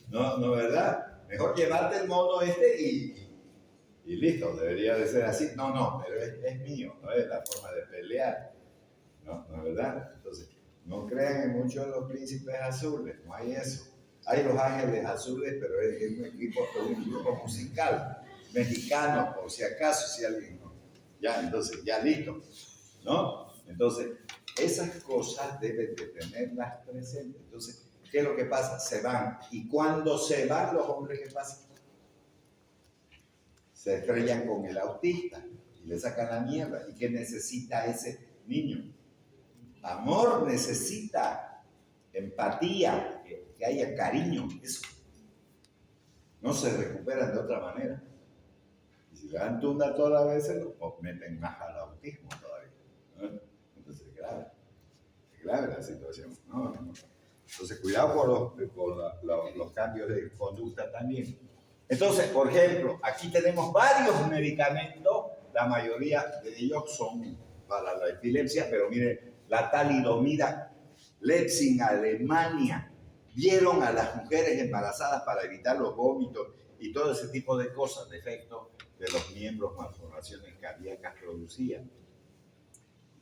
No, ¿verdad? Mejor llevarte el mono y listo, debería de ser así. No, pero es mío, no es la forma de pelear. ¿No es verdad? Entonces, no crean en muchos de los príncipes azules, no hay eso. Hay los ángeles azules, pero es un grupo musical mexicano, por si acaso, si alguien no. Ya, entonces, ya listo, ¿no? Entonces, esas cosas deben de tenerlas presentes. Entonces, ¿qué es lo que pasa? Se van. Y cuando se van los hombres, ¿qué pasa? Se estrellan con el autista y le sacan la mierda. ¿Y qué necesita ese niño? Amor, necesita empatía, que haya cariño. Eso no se recuperan de otra manera. Y si le dan tunda todas las veces, lo meten más al autismo todavía, ¿no? Entonces es grave la situación, ¿no? Entonces, cuidado con los cambios de conducta también. Entonces, por ejemplo, aquí tenemos varios medicamentos, la mayoría de ellos son para la epilepsia, pero miren, la talidomida, Leipzig, Alemania, vieron a las mujeres embarazadas para evitar los vómitos y todo ese tipo de cosas, defectos de los miembros, malformaciones cardíacas producidas.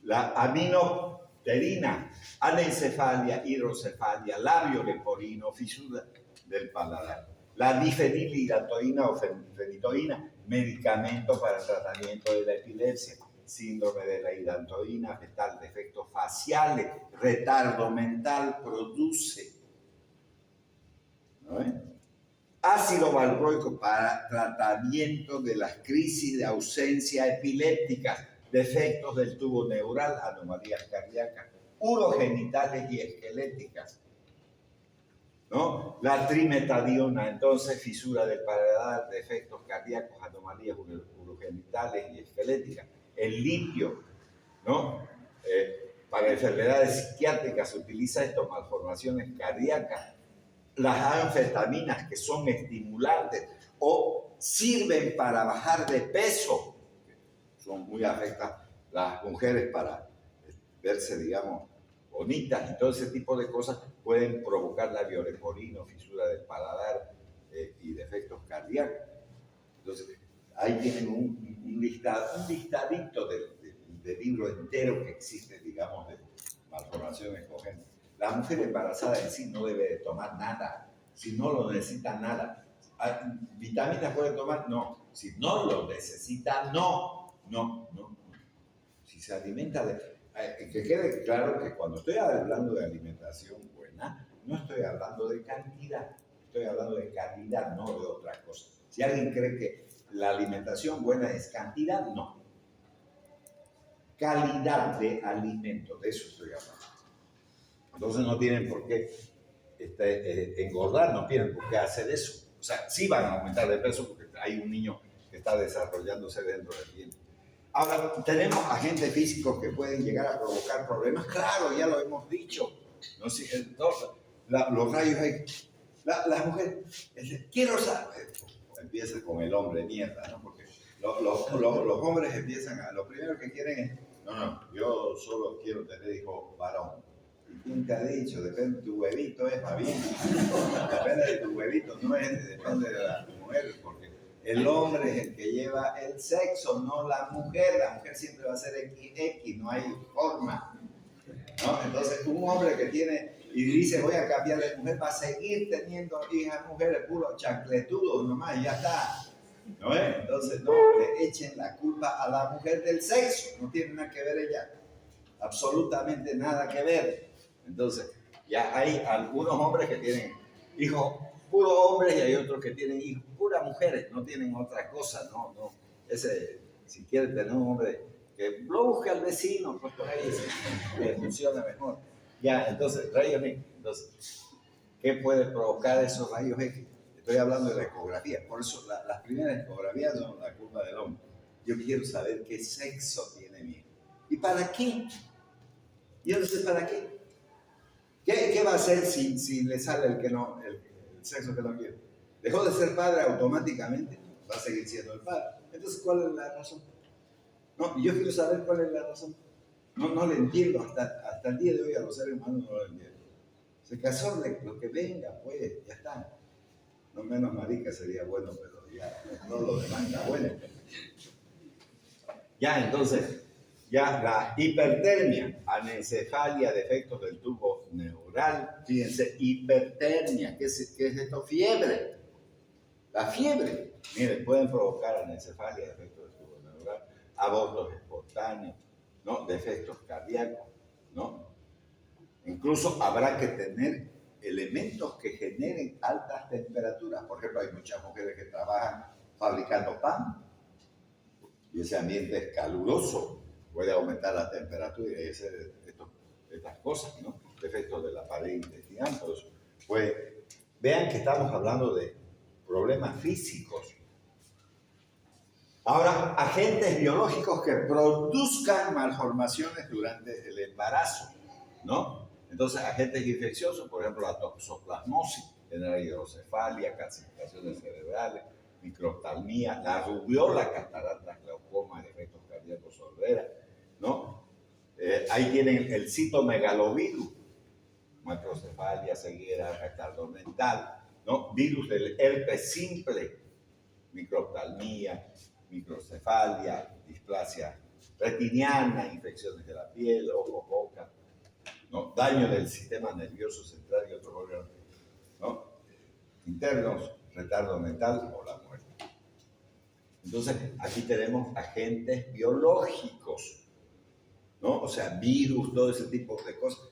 La aminopterina, anencefalia, hidrocefalia, labio leporino, fisura del paladar. La difenilhidratoína o fenitoína, medicamento para el tratamiento de la epilepsia. Síndrome de la hidantoína fetal, defectos faciales, retardo mental, produce. ¿No es? Ácido valproico para tratamiento de las crisis de ausencia epilépticas, defectos del tubo neural, anomalías cardíacas, urogenitales y esqueléticas, ¿no? La trimetadiona, entonces, fisura del paladar, defectos cardíacos, anomalías urogenitales y esqueléticas. El litio, ¿no? Para enfermedades psiquiátricas se utiliza esto, malformaciones cardíacas. Las anfetaminas, que son estimulantes o sirven para bajar de peso, son muy afectadas las mujeres para verse, digamos, bonitas y todo ese tipo de cosas pueden provocar labio leporino, fisura del paladar y defectos cardíacos. Entonces, ahí tienen un listadito de libro entero que existe, digamos, malformaciones congénitas. La mujer embarazada en sí no debe de tomar nada, si no lo necesita nada. ¿Vitaminas puede tomar? No. Si no lo necesita, no. Si se alimenta que quede claro que cuando estoy hablando de alimentación buena, no estoy hablando de cantidad, estoy hablando de calidad, no de otra cosa. Si alguien cree que la alimentación buena es cantidad, no. Calidad de alimento, de eso estoy hablando. Entonces no tienen por qué engordar, no tienen por qué hacer eso. O sea, sí van a aumentar de peso porque hay un niño que está desarrollándose dentro del tiempo. Ahora, tenemos agentes físicos que pueden llegar a provocar problemas. Claro, ya lo hemos dicho. No sé, los rayos X. Las mujeres, quiero saber. Empieza con el hombre, mierda, ¿no? Porque los hombres empiezan a. Lo primero que quieren es. No, yo solo quiero tener hijo varón. ¿Y quién te ha dicho? Depende de tu huevito, es más bien. Depende de tu huevito, no es, depende de la mujer, porque el hombre es el que lleva el sexo, no la mujer. La mujer siempre va a ser XX, no hay forma, ¿no? Entonces, un hombre que tiene y dice voy a cambiar de mujer, va a seguir teniendo hijas mujeres, puro chancletudo nomás, y ya está. ¿No es? Entonces, no le echen la culpa a la mujer del sexo, no tiene nada que ver ella, absolutamente nada que ver. Entonces, ya hay algunos hombres que tienen hijos puros hombres y hay otros que tienen hijos puras mujeres, no tienen otra cosa, no. Si quiere tener un hombre, que lo busque al vecino, pues por ahí funciona mejor. Ya, entonces, rayos X. Entonces, ¿qué puede provocar esos rayos X? Estoy hablando de la ecografía, por eso las primeras ecografías son la culpa del hombre. Yo quiero saber qué sexo tiene mi hijo. ¿Y para qué? Yo no sé para qué. ¿Qué va a hacer si le sale el sexo que no quiere? Dejó de ser padre automáticamente, va a seguir siendo el padre. Entonces, ¿cuál es la razón? No, yo quiero saber cuál es la razón. No le entiendo, hasta el día de hoy a los seres humanos no lo entiendo. Se casó lo que venga, pues, ya está. No menos marica sería bueno, pero ya no lo demás está bueno. Ya, entonces, ya la hipertermia, anencefalia, defectos del tubo neural. Fíjense, hipertermia, ¿qué es esto? Fiebre. La fiebre, miren, pueden provocar anencefalia, defectos del tubo neural, abortos espontáneos, ¿no? Defectos cardíacos, ¿no? Incluso habrá que tener elementos que generen altas temperaturas. Por ejemplo, hay muchas mujeres que trabajan fabricando pan y ese ambiente es caluroso, puede aumentar la temperatura y hacer estas cosas, ¿no? Defectos de la pared intestinal, todo eso. Pues vean que estamos hablando de problemas físicos. Ahora, agentes biológicos que produzcan malformaciones durante el embarazo, ¿no? Entonces, agentes infecciosos, por ejemplo, la toxoplasmosis, generar hidrocefalia, calcificaciones cerebrales, microftalmía, la rubiola, cataratas, glaucoma, defectos cardíacos, sordera, ¿no? Ahí tienen el citomegalovirus, macrocefalia, ceguera, retardo mental, ¿no? Virus del herpes simple, microftalmía, microcefalia, displasia retiniana, infecciones de la piel, ojo, boca, ¿no? Daño del sistema nervioso central y otros órganos, ¿no? Internos, retardo mental o la muerte. Entonces, aquí tenemos agentes biológicos, ¿no? O sea, virus, todo ese tipo de cosas.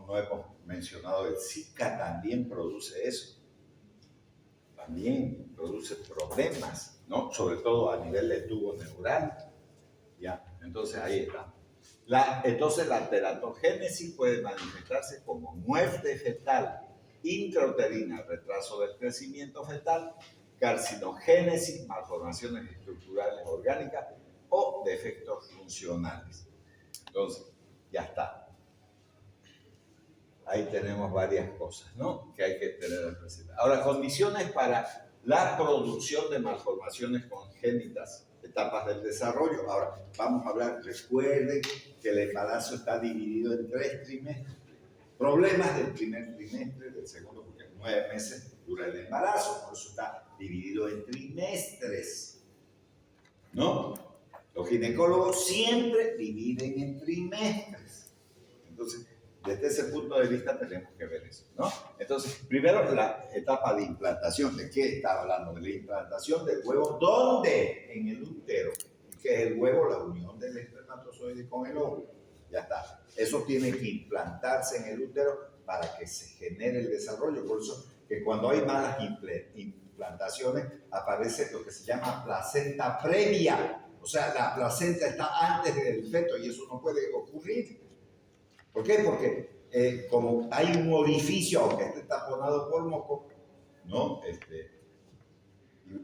No hemos mencionado el Zika, también produce eso. También produce problemas, ¿no? Sobre todo a nivel del tubo neural. ¿Ya? Entonces, ahí está. Entonces, la teratogénesis puede manifestarse como muerte fetal, intrauterina, retraso del crecimiento fetal, carcinogénesis, malformaciones estructurales orgánicas o defectos funcionales. Entonces, ya está. Ahí tenemos varias cosas, ¿no? Que hay que tener presente. Ahora, condiciones para la producción de malformaciones congénitas, etapas del desarrollo. Ahora, vamos a hablar, recuerden que el embarazo está dividido en 3 trimestres. Problemas del primer trimestre, del segundo, porque 9 meses dura el embarazo, por eso está dividido en trimestres, ¿no? Los ginecólogos siempre dividen en trimestres. Entonces, desde ese punto de vista tenemos que ver eso, ¿no? Entonces, primero la etapa de implantación. ¿De qué está hablando? De la implantación del huevo. ¿Dónde? En el útero. ¿Y qué es el huevo? La unión del espermatozoide con el óvulo. Ya está. Eso tiene que implantarse en el útero para que se genere el desarrollo. Por eso que cuando hay malas implantaciones aparece lo que se llama placenta previa. O sea, la placenta está antes del feto y eso no puede ocurrir. ¿Por qué? Porque como hay un orificio, aunque esté taponado por moco, ¿no?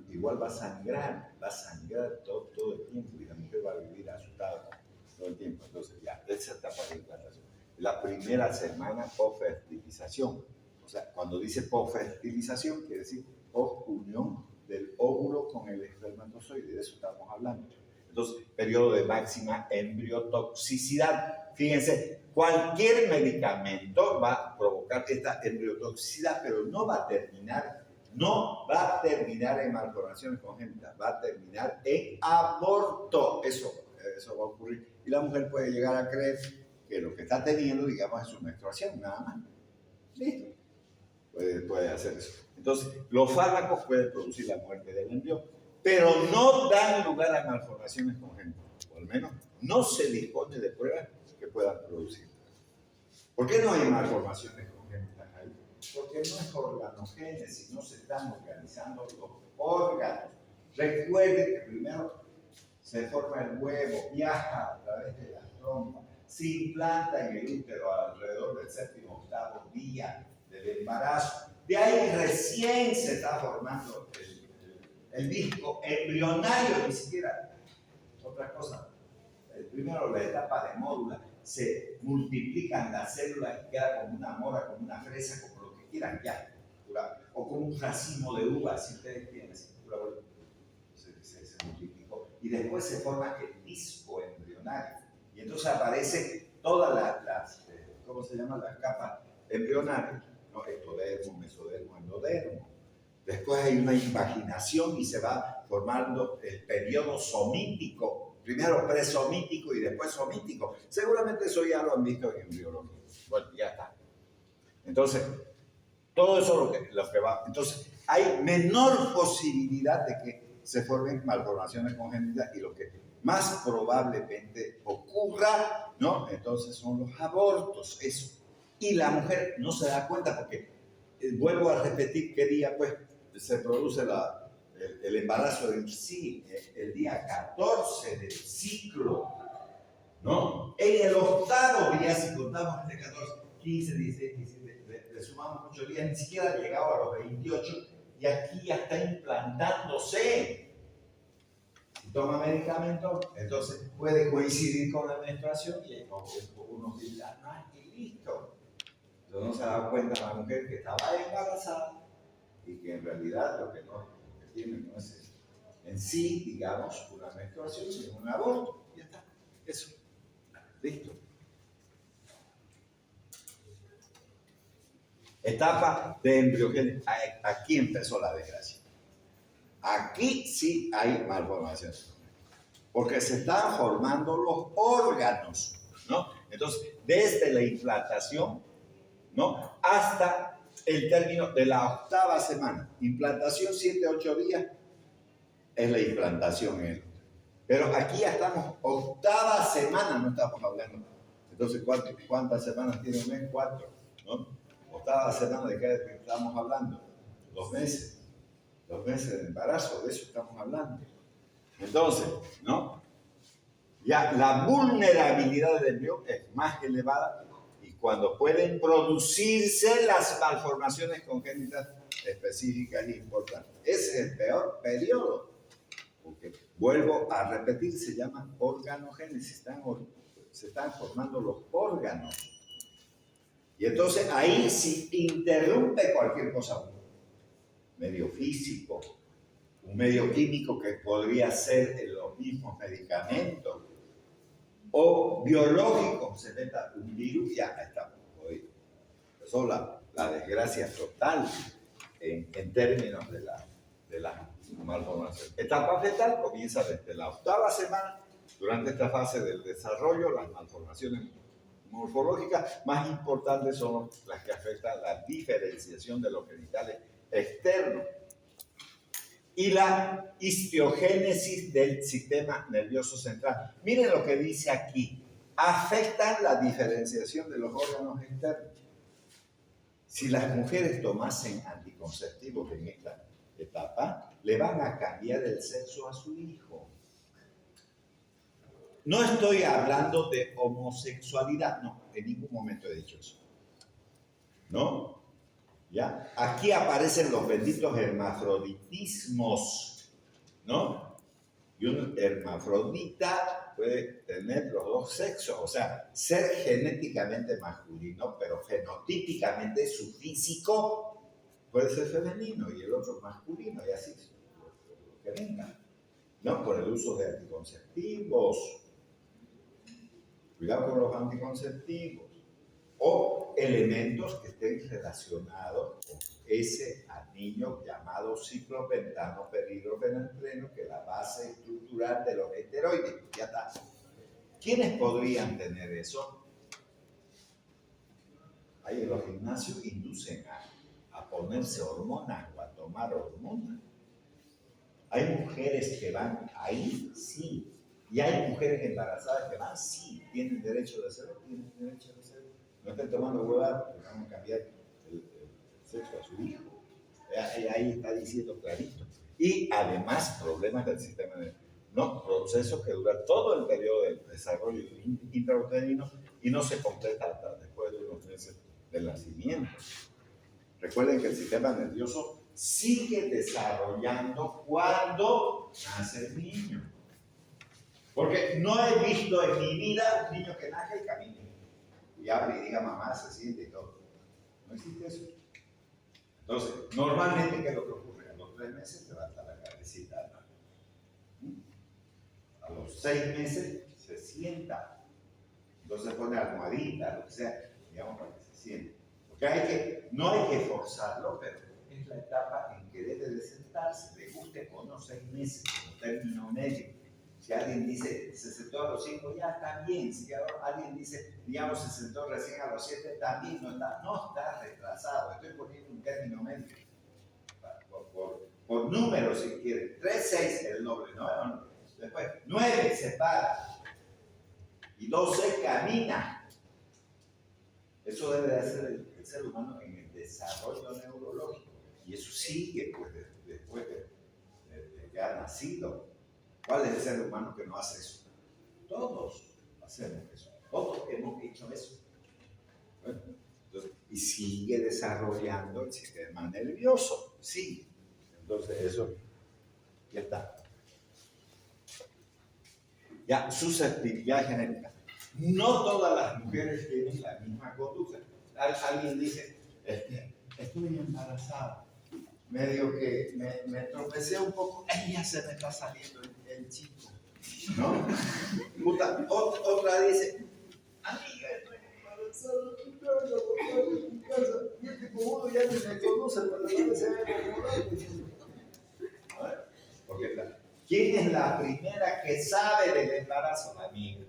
Igual va a sangrar todo el tiempo y la mujer va a vivir asustada todo el tiempo. Entonces, ya, esa etapa de implantación. La primera semana post-fertilización. O sea, cuando dice post-fertilización, quiere decir post-unión del óvulo con el espermatozoide. De eso estamos hablando. Entonces, periodo de máxima embriotoxicidad. Fíjense, cualquier medicamento va a provocar esta embriotoxicidad, pero no va a terminar en malformaciones congénitas, va a terminar en aborto. Eso va a ocurrir. Y la mujer puede llegar a creer que lo que está teniendo, digamos, es su menstruación, nada más. Listo. Puede hacer eso. Entonces, los fármacos pueden producir la muerte del embrión, pero no dan lugar a malformaciones congénitas. O al menos no se dispone de pruebas que puedan producir. ¿Por qué no hay malformaciones congénitas ahí? Porque no es organogénesis, no se están organizando los órganos. Recuerden que primero se forma el huevo, viaja a través de la trompa, se implanta en el útero alrededor del séptimo o octavo día del embarazo. De ahí recién se está formando el disco embrionario, ni siquiera otra cosa. Primero la etapa de módula, se multiplican las células y queda como una mora, como una fresa, como lo que quieran ya, o como un racimo de uvas, si ustedes quieren, se multiplicó. Y después se forma el disco embrionario. Y entonces aparecen todas las ¿cómo se llaman? Las capas embrionarias, ¿no? Ectodermo, mesodermo, endodermo. Después hay una invaginación y se va formando el periodo somítico. Primero presomítico y después somítico. Seguramente eso ya lo han visto en embriología. Bueno, ya está. Entonces, todo eso lo que va. Entonces, hay menor posibilidad de que se formen malformaciones congénitas y lo que más probablemente ocurra, ¿no? Entonces son los abortos, eso. Y la mujer no se da cuenta porque, vuelvo a repetir qué día pues se produce el embarazo en sí, el día 14 del ciclo, ¿no? En el octavo día, si contamos este 14, 15, 16, 17, le sumamos 8 días, ni siquiera ha llegado a los 28 y aquí ya está implantándose. Si toma medicamentos, entonces puede coincidir con la menstruación y unos días más y listo. Entonces no se da cuenta la mujer que estaba embarazada y que en realidad lo que tiene no es en sí, digamos, una menstruación, sino un aborto. Ya está. Eso. Listo. Etapa de embriogénesis. Aquí empezó la desgracia. Aquí sí hay malformaciones. Porque se están formando los órganos, ¿no? Entonces, desde la implantación, ¿no? Hasta el término de la octava semana. Implantación 7-8 días es la implantación en el útero. Pero aquí ya estamos octava semana, no estamos hablando. Entonces, ¿cuántas semanas tiene un mes? 4, ¿no? Octava semana, ¿de qué estamos hablando? 2 meses. 2 meses de embarazo, de eso estamos hablando. Entonces, ¿no? Ya la vulnerabilidad del embrión es más elevada y cuando pueden producirse las malformaciones congénitas específicas e importantes. Ese es el peor periodo, porque vuelvo a repetir, se llama organogénesis, se están formando los órganos. Y entonces ahí sí interrumpe cualquier cosa, un medio físico, un medio químico que podría ser los mismos medicamentos, o biológico, se meta un virus, ya estamos jodidos. Eso es la desgracia total en términos de la malformación. Etapa fetal comienza desde la octava semana. Durante esta fase del desarrollo, las malformaciones morfológicas más importantes son las que afectan la diferenciación de los genitales externos y la histiogénesis del sistema nervioso central. Miren lo que dice aquí. Afectan la diferenciación de los órganos externos. Si las mujeres tomasen anticonceptivos en esta etapa, le van a cambiar el sexo a su hijo. No estoy hablando de homosexualidad, no, en ningún momento he dicho eso. ¿No? ¿Ya? Aquí aparecen los benditos hermafroditismos, ¿no? Y un hermafrodita puede tener los dos sexos, o sea, ser genéticamente masculino, pero fenotípicamente su físico puede ser femenino y el otro masculino, y así lo que venga, ¿no? Por el uso de anticonceptivos. Cuidado con los anticonceptivos. O elementos que estén relacionados con ese anillo llamado ciclopentano perhidrofenantreno, que es la base estructural de los esteroides. Ya está. ¿Quiénes podrían tener eso? Ahí en los gimnasios inducen a ponerse hormonas o a tomar hormonas. Hay mujeres que van ahí, sí. Y hay mujeres embarazadas que van, sí. ¿Tienen derecho de hacerlo? ¿Tienen derecho de hacerlo? No estén tomando huevadas porque van a cambiar el sexo a su hijo. Ahí está diciendo clarito. Y además problemas del sistema nervioso. No, procesos que duran todo el periodo del desarrollo intrauterino y no se completa hasta después de unos meses del nacimiento. Recuerden que el sistema nervioso sigue desarrollando cuando nace el niño. Porque no he visto en mi vida un niño que nace y camine y hable y diga mamá, se siente y todo. No existe eso. Entonces, normalmente, ¿qué es lo que ocurre? A los 3 meses levanta la cabecita. A los 6 meses se sienta. Entonces pone almohadita, lo que sea, digamos, para que se siente. Porque no hay que forzarlo, pero es la etapa en que debe de sentarse, le guste o no 6 meses, como término medio. Si alguien dice, se sentó a los 5, ya está bien. Si alguien dice, digamos, se sentó recién a los 7, también no está retrasado. Estoy poniendo un término medio. Por números, si quieren. 3, 6, el doble, ¿no? Después, 9, se para. Y 12, camina. Eso debe de hacer el ser humano en el desarrollo neurológico. Y eso sigue, pues, después de que ha nacido. ¿Cuál es el ser humano que no hace eso? Todos hacemos eso. Todos hemos hecho eso. Bueno, entonces, y sigue desarrollando el sistema nervioso. Sí. Entonces, eso ya está. Ya, susceptibilidad genética. No todas las mujeres tienen la misma conducta. Alguien dice, estoy embarazada. Medio que me tropecé un poco, ya se me está saliendo el chico, ¿no? Otra dice, amiga, estoy embarazada, en mi casa, y el tipo uno ya ni me conoce, pero no se ve como porque ¿quién es la primera que sabe del embarazo? La amiga.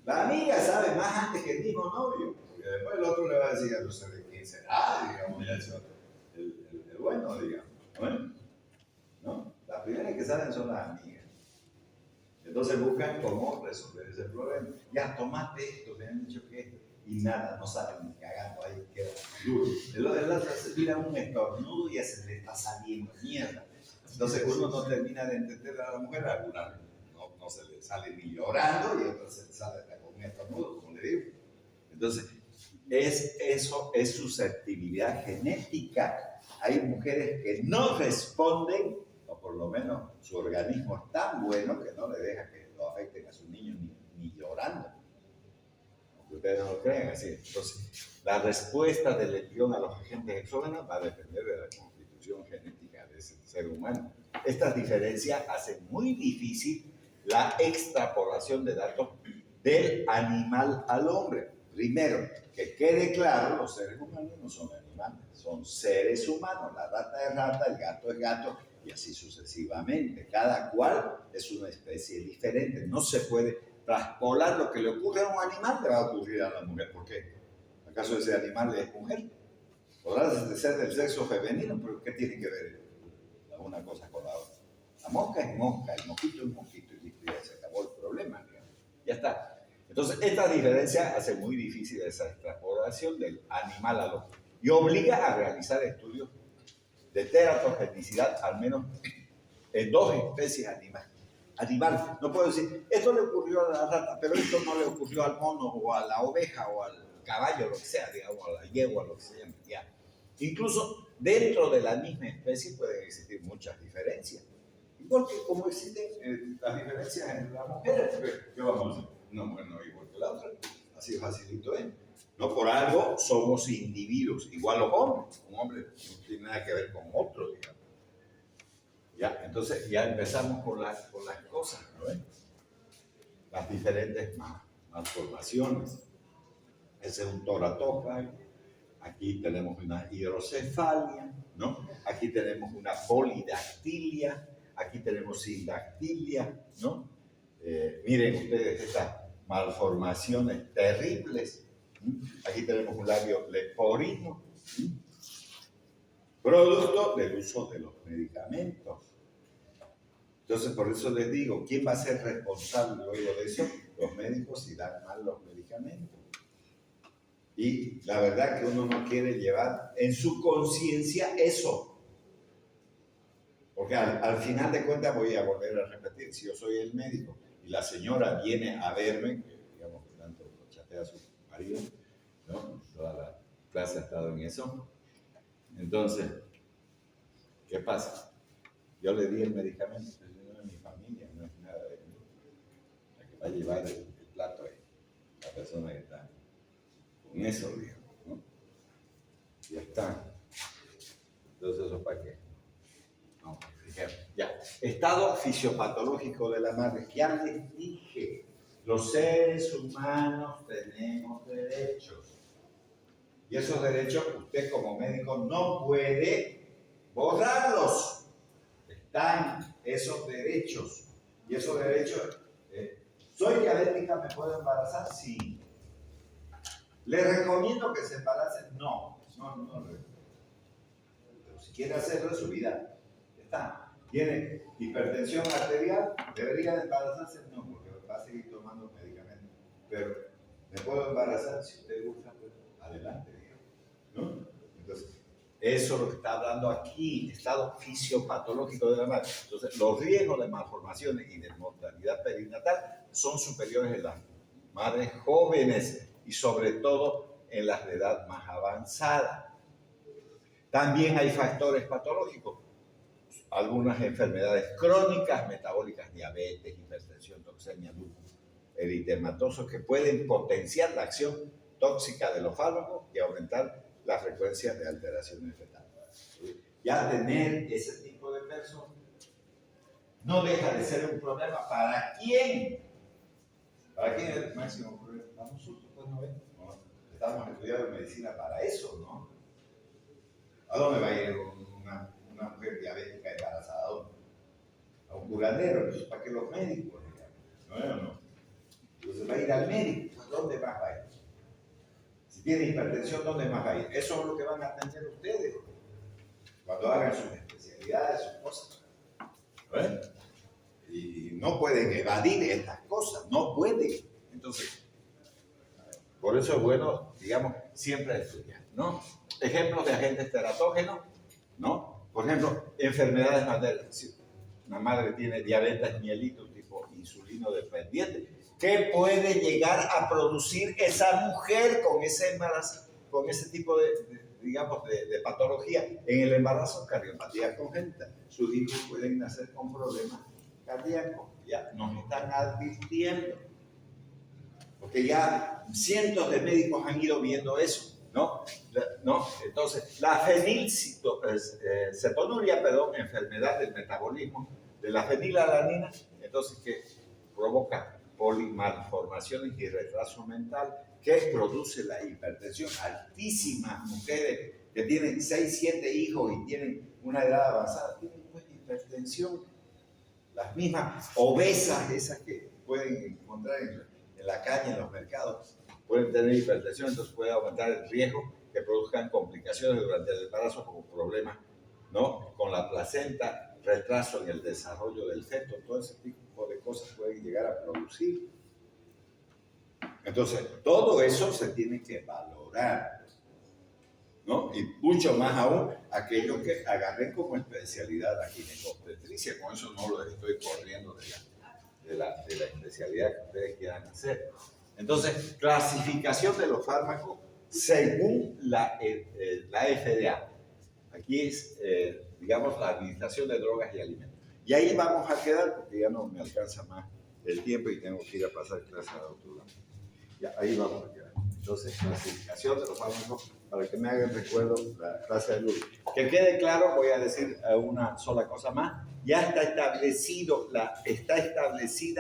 La amiga sabe más antes que el mismo novio, porque después el otro le va a decir, no sé de quién será, digamos, ya eso, el bueno, digamos, ¿no? Las primeras que saben son las amigas. Entonces buscan cómo resolver ese problema. Ya, tomate esto, me han dicho que esto, y nada, no saben ni cagando, ahí queda duro. El otro se tira un estornudo y ya se le está saliendo mierda. Entonces uno no termina de entender a la mujer, alguna no se le sale ni llorando y otra se le sale con un estornudo, como le digo. Entonces, eso es susceptibilidad genética. Hay mujeres que no responden, o por lo menos su organismo es tan bueno que no le deja que lo afecten a sus niños ni llorando. Aunque ustedes no lo creen así. Entonces, la respuesta del embrión a los agentes exógenos va a depender de la constitución genética de ese ser humano. Estas diferencias hacen muy difícil la extrapolación de datos del animal al hombre. Primero, que quede claro, los seres humanos no son animales, son seres humanos. La rata es rata, el gato es gato, y así sucesivamente. Cada cual es una especie diferente. No se puede traspolar lo que le ocurre a un animal, le va a ocurrir a la mujer. ¿Por qué? ¿Acaso ese animal es mujer? Podrá ser del sexo femenino, pero ¿qué tiene que ver una cosa con la otra? La mosca es mosca, el mosquito es mosquito, y ya se acabó el problema, digamos. Ya está. Entonces, esta diferencia hace muy difícil esa extrapolación del animal al hombre y obliga a realizar estudios de teratogenicidad, al menos en 2 especies animales. No puedo decir, esto le ocurrió a la rata, pero esto no le ocurrió al mono o a la oveja o al caballo, lo que sea, digamos, a la yegua, lo que sea. Ya. Incluso dentro de la misma especie pueden existir muchas diferencias. Igual que como existen las diferencias entre las mujeres, ¿qué vamos a hacer? Una mujer no es igual que la otra, así facilito es. No por algo somos individuos, igual los hombres. Un hombre no tiene nada que ver con otro, digamos. Ya, entonces ya empezamos con las cosas, ¿no ven? Las diferentes malformaciones. Ese es un toratófago. Aquí tenemos una hidrocefalia, ¿no? Aquí tenemos una polidactilia. Aquí tenemos sindactilia, ¿no? Miren ustedes estas malformaciones terribles. Aquí tenemos un labio leporino, producto del uso de los medicamentos. Entonces, por eso les digo, ¿quién va a ser responsable luego de eso? Los médicos, si dan mal los medicamentos. Y la verdad que uno no quiere llevar en su conciencia eso. Porque al final de cuentas voy a volver a repetir, si yo soy el médico y la señora viene a verme, que digamos que tanto chatea a su marido, ¿no? Toda la clase ha estado en eso. Entonces, ¿qué pasa? Yo le di el medicamento, pero no es mi familia, no es nada de mí. La que va a llevar el plato es la persona que está con eso, digamos, ¿no? Ya está. Entonces, ¿eso para qué? No, ya. Estado fisiopatológico de la madre. Ya les dije, los seres humanos tenemos derechos. Y esos derechos usted como médico no puede borrarlos. Están esos derechos. Y esos derechos, ¿soy diabética? ¿Me puedo embarazar? Sí. ¿Le recomiendo que se embarace? No. Pero si quiere hacerlo en su vida, está. ¿Tiene hipertensión arterial? ¿Debería de embarazarse? No, porque va a seguir tomando medicamentos. Pero, ¿me puedo embarazar? Si usted gusta, pues adelante, digamos, ¿no? Entonces, eso es lo que está hablando aquí, estado fisiopatológico de la madre. Entonces, los riesgos de malformaciones y de mortalidad perinatal son superiores en las madres jóvenes y sobre todo en las de edad más avanzada. También hay factores patológicos, algunas enfermedades crónicas, metabólicas, diabetes, hipertensión, toxemia, lupus, eritematosos, que pueden potenciar la acción tóxica de los fármacos y aumentar la frecuencia de alteraciones fetales. Ya tener ese tipo de personas no deja de ser un problema. ¿Para quién? ¿Para quién es el máximo problema? Para nosotros, pues no ven. Estamos estudiando medicina para eso, ¿no? ¿A dónde va a ir una mujer diabética embarazada? A un curandero. Entonces, ¿para qué los médicos? No. Entonces va a ir al médico. ¿Dónde más va a ir? Si tiene hipertensión, ¿dónde más va a ir? Eso es lo que van a atender ustedes cuando hagan sus especialidades, sus cosas. ¿Ven? Y no pueden evadir estas cosas, no pueden. Entonces, por eso es bueno, digamos, siempre estudiar, ¿no? Ejemplos de agentes teratógenos, ¿no? Por ejemplo, enfermedades maternas. Si una madre tiene diabetes mellitus tipo insulino dependiente, ¿qué puede llegar a producir esa mujer con ese embarazo, con ese tipo de patología? En el embarazo, cardiopatía congénita. Sus hijos pueden nacer con problemas cardíacos. Ya nos están advirtiendo. Porque ya cientos de médicos han ido viendo eso, ¿no? Entonces, la fenilcetonuria, enfermedad del metabolismo de la fenilalanina, entonces que provoca polimalformaciones y retraso mental, que produce la hipertensión. Altísimas mujeres que tienen 6, 7 hijos y tienen una edad avanzada, tienen pues hipertensión. Las mismas obesas, esas que pueden encontrar en la calle, en los mercados, pueden tener hipertensión, entonces puede aumentar el riesgo que produzcan complicaciones durante el embarazo como problemas, ¿no?, con la placenta, retraso en el desarrollo del feto, todo ese tipo de cosas pueden llegar a producir. Entonces, todo eso se tiene que valorar, ¿no? Y mucho más aún aquellos que agarren como especialidad la ginecobstetricia. Con eso no lo estoy corriendo de la especialidad que ustedes quieran hacer. Entonces, clasificación de los fármacos según la FDA. Aquí es, digamos, la Administración de Drogas y Alimentos. Y ahí vamos a quedar porque ya no me alcanza más el tiempo y tengo que ir a pasar clase a la doctora. Ya, ahí vamos a quedar. Entonces, clasificación de los fármacos, para que me hagan recuerdo la clase de Luis. Que quede claro, voy a decir una sola cosa más. Ya está establecida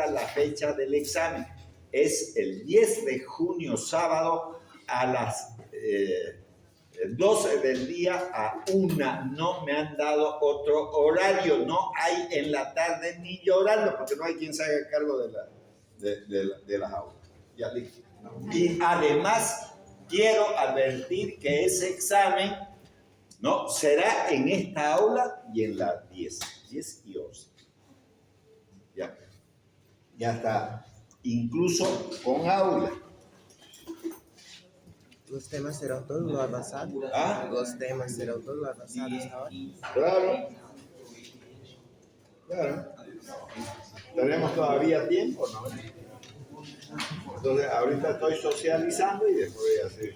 la fecha del examen. Es el 10 de junio, sábado, a las 12 del día a 1. No me han dado otro horario. No hay en la tarde ni llorando, porque no hay quien se haga cargo de las aulas. Ya listo. Y además, quiero advertir que ese examen, ¿no?, será en esta aula y en la 10 y 11. Ya está, incluso con aula. Los temas serão todos lá avançados? ¿Ah? Los temas serão todos lá avançados esta hora? Claro. Tenemos todavía tiempo, ¿no? Entonces, ahorita estoy socializando y después voy a hacer